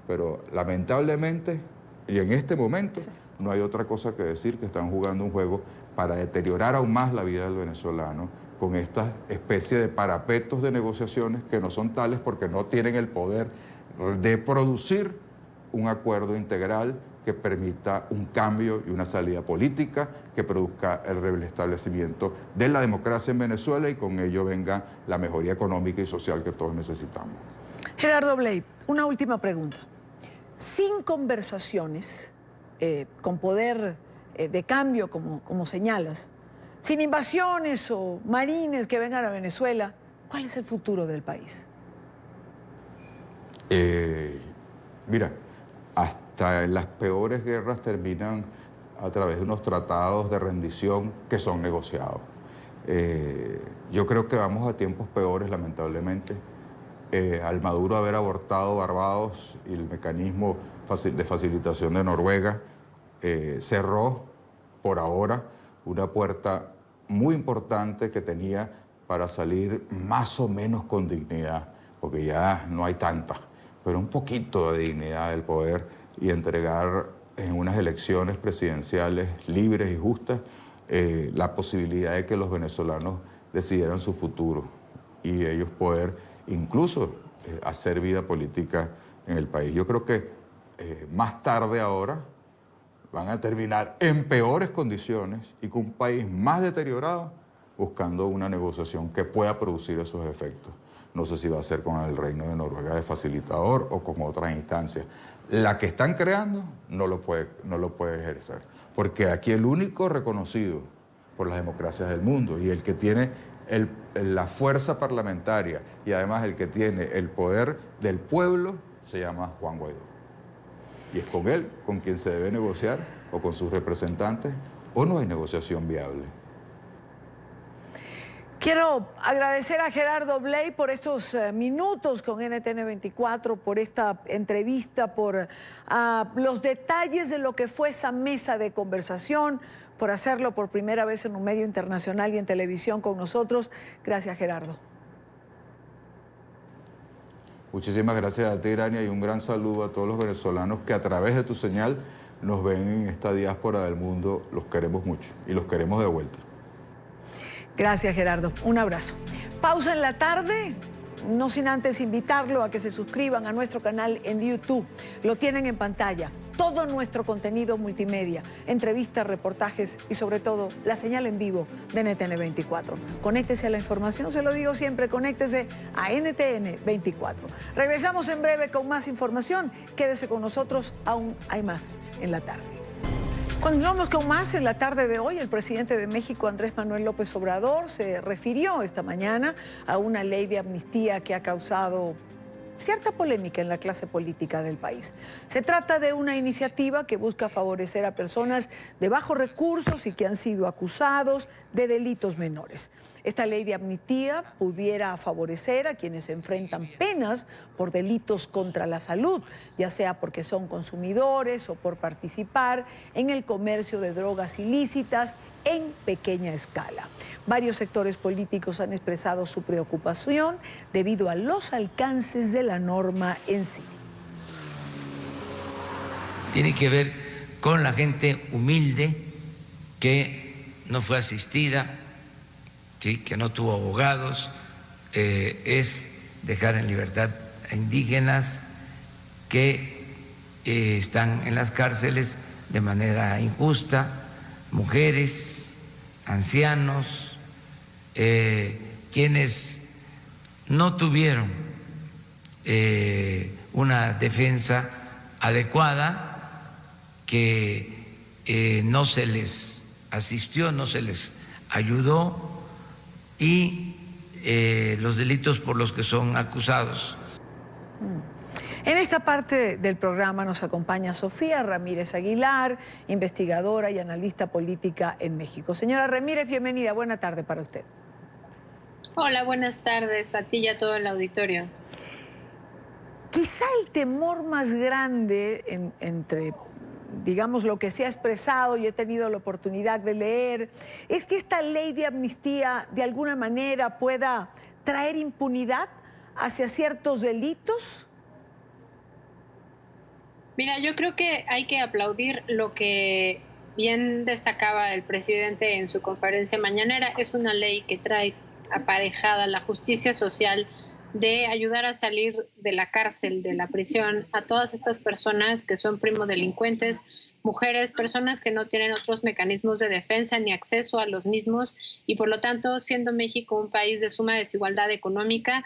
pero lamentablemente, y en este momento, no hay otra cosa que decir que están jugando un juego para deteriorar aún más la vida del venezolano con esta especie de parapetos de negociaciones que no son tales porque no tienen el poder de producir un acuerdo integral que permita un cambio y una salida política que produzca el restablecimiento de la democracia en Venezuela y con ello venga la mejoría económica y social que todos necesitamos. Gerardo Blay, una última pregunta. Sin conversaciones, con poder de cambio, como señalas, sin invasiones o marines que vengan a Venezuela, ¿cuál es el futuro del país? Mira, hasta las peores guerras terminan a través de unos tratados de rendición que son negociados. Yo creo que vamos a tiempos peores, lamentablemente. Al Maduro haber abortado Barbados y el mecanismo de facilitación de Noruega, cerró por ahora una puerta muy importante que tenía para salir más o menos con dignidad, porque ya no hay tanta, pero un poquito de dignidad del poder y entregar en unas elecciones presidenciales libres y justas la posibilidad de que los venezolanos decidieran su futuro y ellos poder incluso hacer vida política en el país. Yo creo que más tarde ahora van a terminar en peores condiciones y con un país más deteriorado buscando una negociación que pueda producir esos efectos. No sé si va a ser con el Reino de Noruega de facilitador o con otras instancias. La que están creando no lo puede ejercer, porque aquí el único reconocido por las democracias del mundo y el que tiene la fuerza parlamentaria y además el que tiene el poder del pueblo se llama Juan Guaidó. Y es con él con quien se debe negociar o con sus representantes o no hay negociación viable. Quiero agradecer a Gerardo Blay por estos minutos con NTN 24, por esta entrevista, por los detalles de lo que fue esa mesa de conversación, por hacerlo por primera vez en un medio internacional y en televisión con nosotros. Gracias, Gerardo. Muchísimas gracias a ti, Irania, y un gran saludo a todos los venezolanos que a través de tu señal nos ven en esta diáspora del mundo. Los queremos mucho y los queremos de vuelta. Gracias, Gerardo. Un abrazo. Pausa en la tarde, no sin antes invitarlo a que se suscriban a nuestro canal en YouTube. Lo tienen en pantalla. Todo nuestro contenido multimedia, entrevistas, reportajes y sobre todo la señal en vivo de NTN 24. Conéctese a la información, se lo digo siempre, conéctese a NTN 24. Regresamos en breve con más información. Quédese con nosotros, aún hay más en la tarde. Continuamos con más en la tarde de hoy. El presidente de México, Andrés Manuel López Obrador, se refirió esta mañana a una ley de amnistía que ha causado cierta polémica en la clase política del país. Se trata de una iniciativa que busca favorecer a personas de bajos recursos y que han sido acusados de delitos menores. Esta ley de amnistía pudiera favorecer a quienes enfrentan penas por delitos contra la salud, ya sea porque son consumidores o por participar en el comercio de drogas ilícitas en pequeña escala. Varios sectores políticos han expresado su preocupación debido a los alcances de la norma en sí. Tiene que ver con la gente humilde que no fue asistida, ¿sí?, que no tuvo abogados, es dejar en libertad a indígenas que están en las cárceles de manera injusta, mujeres, ancianos, quienes no tuvieron una defensa adecuada, que no se les asistió, no se les ayudó, y los delitos por los que son acusados. En esta parte del programa nos acompaña Sofía Ramírez Aguilar, investigadora y analista política en México. Señora Ramírez, bienvenida. Buena tarde para usted. Hola, buenas tardes a ti y a todo el auditorio. Quizá el temor más grande entre, digamos, lo que se ha expresado y he tenido la oportunidad de leer, es que esta ley de amnistía de alguna manera pueda traer impunidad hacia ciertos delitos. Mira, yo creo que hay que aplaudir lo que bien destacaba el presidente en su conferencia mañanera. Es una ley que trae aparejada la justicia social de ayudar a salir de la cárcel, de la prisión, a todas estas personas que son primodelincuentes, mujeres, personas que no tienen otros mecanismos de defensa ni acceso a los mismos, y por lo tanto, siendo México un país de suma desigualdad económica,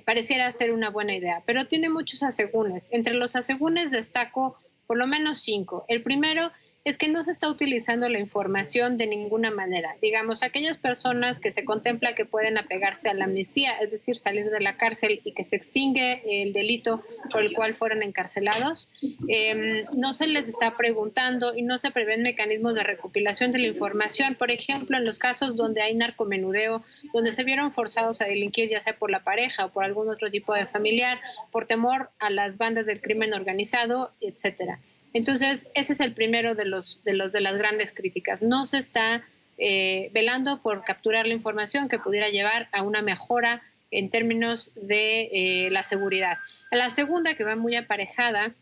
pareciera ser una buena idea, pero tiene muchos asegúnes. Entre los asegúnes destaco por lo menos 5. El primero es que no se está utilizando la información de ninguna manera. Digamos, aquellas personas que se contempla que pueden apegarse a la amnistía, es decir, salir de la cárcel y que se extingue el delito por el cual fueron encarcelados, no se les está preguntando y no se prevén mecanismos de recopilación de la información. Por ejemplo, en los casos donde hay narcomenudeo, donde se vieron forzados a delinquir, ya sea por la pareja o por algún otro tipo de familiar, por temor a las bandas del crimen organizado, etcétera. Entonces, ese es el primero de las grandes críticas. No se está velando por capturar la información que pudiera llevar a una mejora en términos de la seguridad. La segunda, que va muy aparejada,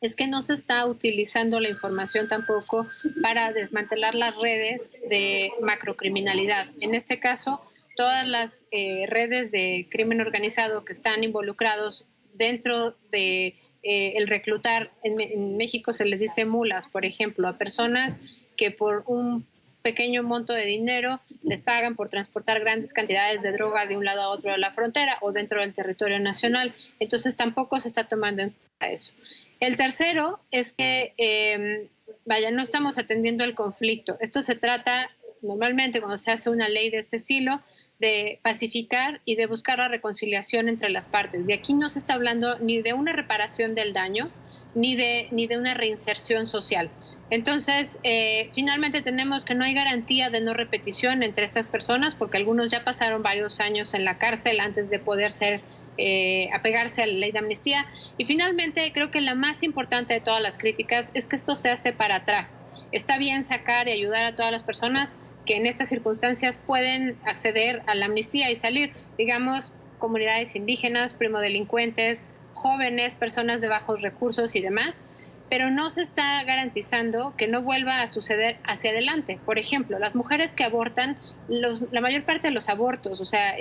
es que no se está utilizando la información tampoco para desmantelar las redes de macrocriminalidad. En este caso, todas las redes de crimen organizado que están involucrados dentro de el reclutar, en México se les dice mulas, por ejemplo, a personas que por un pequeño monto de dinero les pagan por transportar grandes cantidades de droga de un lado a otro de la frontera o dentro del territorio nacional. Entonces tampoco se está tomando en cuenta eso. El tercero es que, no estamos atendiendo el conflicto. Esto se trata normalmente cuando se hace una ley de este estilo, de pacificar y de buscar la reconciliación entre las partes. Y aquí no se está hablando ni de una reparación del daño, ni de una reinserción social. Entonces, finalmente tenemos que no hay garantía de no repetición entre estas personas, porque algunos ya pasaron varios años en la cárcel antes de poder apegarse a la ley de amnistía. Y finalmente, creo que la más importante de todas las críticas es que esto se hace para atrás. Está bien sacar y ayudar a todas las personas que en estas circunstancias pueden acceder a la amnistía y salir, digamos, comunidades indígenas, primodelincuentes, jóvenes, personas de bajos recursos y demás, pero no se está garantizando que no vuelva a suceder hacia adelante. Por ejemplo, las mujeres que abortan, la mayor parte de los abortos, o sea,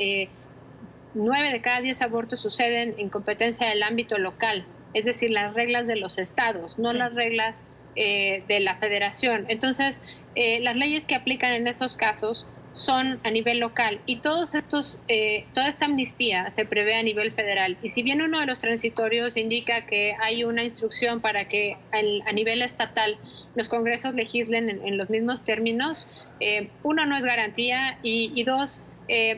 9 de cada 10 abortos suceden en competencia del ámbito local, es decir, las reglas de los estados, no las reglas de la federación. Entonces, las leyes que aplican en esos casos son a nivel local y toda esta amnistía se prevé a nivel federal. Y si bien uno de los transitorios indica que hay una instrucción para que a nivel estatal los congresos legislen en los mismos términos, uno, no es garantía y dos,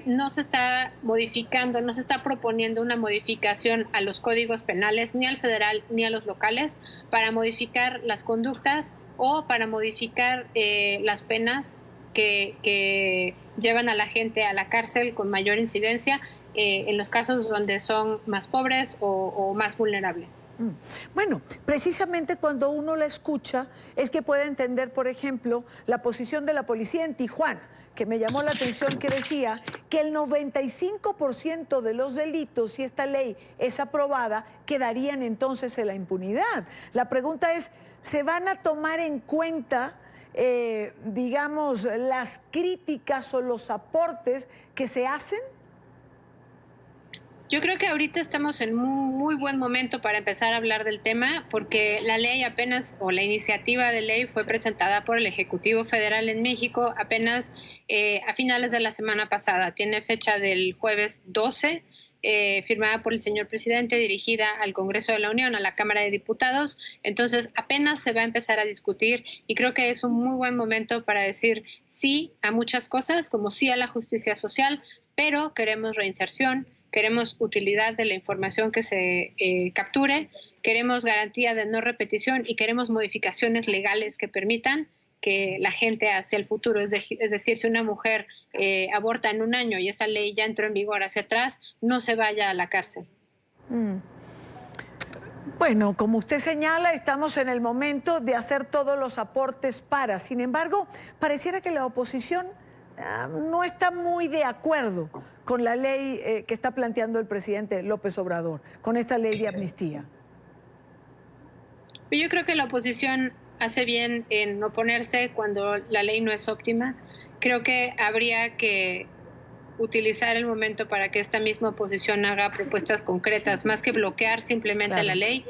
no se está modificando, no se está proponiendo una modificación a los códigos penales, ni al federal ni a los locales, para modificar las conductas o para modificar las penas que llevan a la gente a la cárcel con mayor incidencia en los casos donde son más pobres o más vulnerables. Bueno, precisamente cuando uno la escucha es que puede entender, por ejemplo, la posición de la policía en Tijuana, que me llamó la atención, que decía que el 95% de los delitos, si esta ley es aprobada, quedarían entonces en la impunidad. La pregunta es, ¿se van a tomar en cuenta, digamos, las críticas o los aportes que se hacen? Yo creo que ahorita estamos en muy buen momento para empezar a hablar del tema, porque la ley apenas, o la iniciativa de ley fue presentada por el Ejecutivo Federal en México apenas a finales de la semana pasada. Tiene fecha del jueves 12 firmada por el señor presidente, dirigida al Congreso de la Unión, a la Cámara de Diputados. Entonces apenas se va a empezar a discutir y creo que es un muy buen momento para decir sí a muchas cosas, como sí a la justicia social, pero queremos reinserción, queremos utilidad de la información que se capture, queremos garantía de no repetición y queremos modificaciones legales que permitan que la gente hacia el futuro, es decir, si una mujer aborta en 1 año y esa ley ya entró en vigor hacia atrás, no se vaya a la cárcel. Bueno, como usted señala, estamos en el momento de hacer todos los aportes para. Sin embargo, pareciera que la oposición no está muy de acuerdo con la ley que está planteando el presidente López Obrador, con esa ley de amnistía. Yo creo que la oposición hace bien en oponerse cuando la ley no es óptima. Creo que habría que utilizar el momento para que esta misma oposición haga propuestas concretas, más que bloquear simplemente la ley,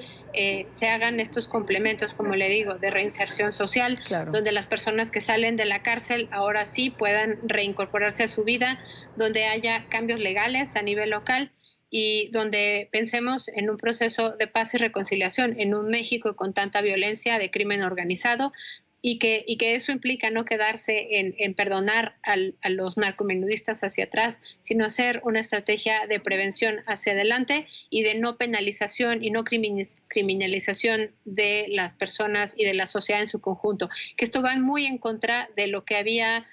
se hagan estos complementos, como le digo, de reinserción social, donde las personas que salen de la cárcel ahora sí puedan reincorporarse a su vida, donde haya cambios legales a nivel local y donde pensemos en un proceso de paz y reconciliación en un México con tanta violencia de crimen organizado y que eso implica no quedarse en perdonar a los narcomenudistas hacia atrás, sino hacer una estrategia de prevención hacia adelante y de no penalización y no criminalización de las personas y de la sociedad en su conjunto, que esto va muy en contra de lo que había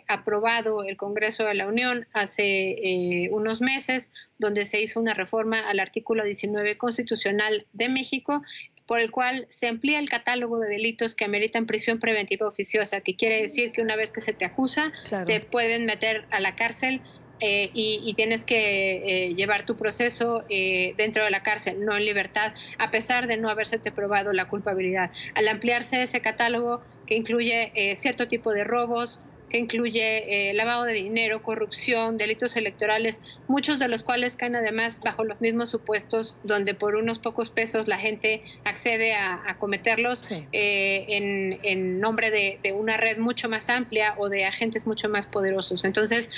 aprobado el Congreso de la Unión hace unos meses, donde se hizo una reforma al artículo 19 constitucional de México, por el cual se amplía el catálogo de delitos que ameritan prisión preventiva oficiosa, que quiere decir que una vez que se te acusa, te pueden meter a la cárcel y tienes que llevar tu proceso dentro de la cárcel, no en libertad, a pesar de no habérsete probado la culpabilidad. Al ampliarse ese catálogo, que incluye cierto tipo de robos, que incluye lavado de dinero, corrupción, delitos electorales, muchos de los cuales caen además bajo los mismos supuestos, donde por unos pocos pesos la gente accede a cometerlos en nombre de una red mucho más amplia o de agentes mucho más poderosos. Entonces,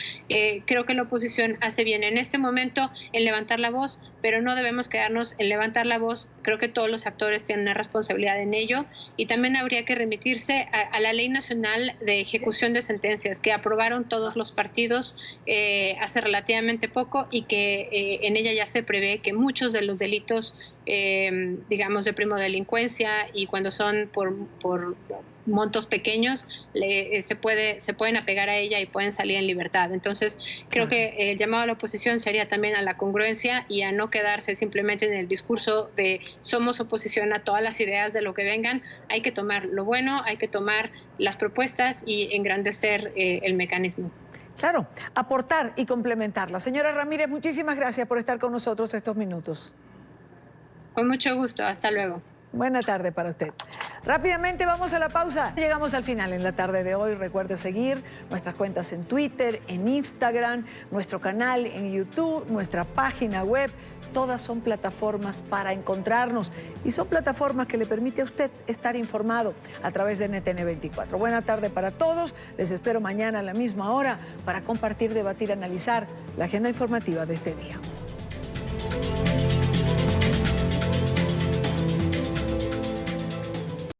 creo que la oposición hace bien en este momento en levantar la voz, pero no debemos quedarnos en levantar la voz. Creo que todos los actores tienen una responsabilidad en ello y también habría que remitirse a la Ley Nacional de Ejecución de Sentencias que aprobaron todos los partidos hace relativamente poco y que en ella ya se prevé que muchos de los delitos, digamos, de primodelincuencia y cuando son por montos pequeños, se pueden apegar a ella y pueden salir en libertad. Entonces, creo que el llamado a la oposición sería también a la congruencia y a no quedarse simplemente en el discurso de somos oposición a todas las ideas de lo que vengan. Hay que tomar lo bueno, hay que tomar las propuestas y engrandecer el mecanismo. Claro, aportar y complementarla. Señora Ramírez, muchísimas gracias por estar con nosotros estos minutos. Con mucho gusto, hasta luego. Buena tarde para usted. Rápidamente vamos a la pausa. Llegamos al final en la tarde de hoy. Recuerde seguir nuestras cuentas en Twitter, en Instagram, nuestro canal en YouTube, nuestra página web. Todas son plataformas para encontrarnos y son plataformas que le permite a usted estar informado a través de NTN 24. Buena tarde para todos. Les espero mañana a la misma hora para compartir, debatir, analizar la agenda informativa de este día.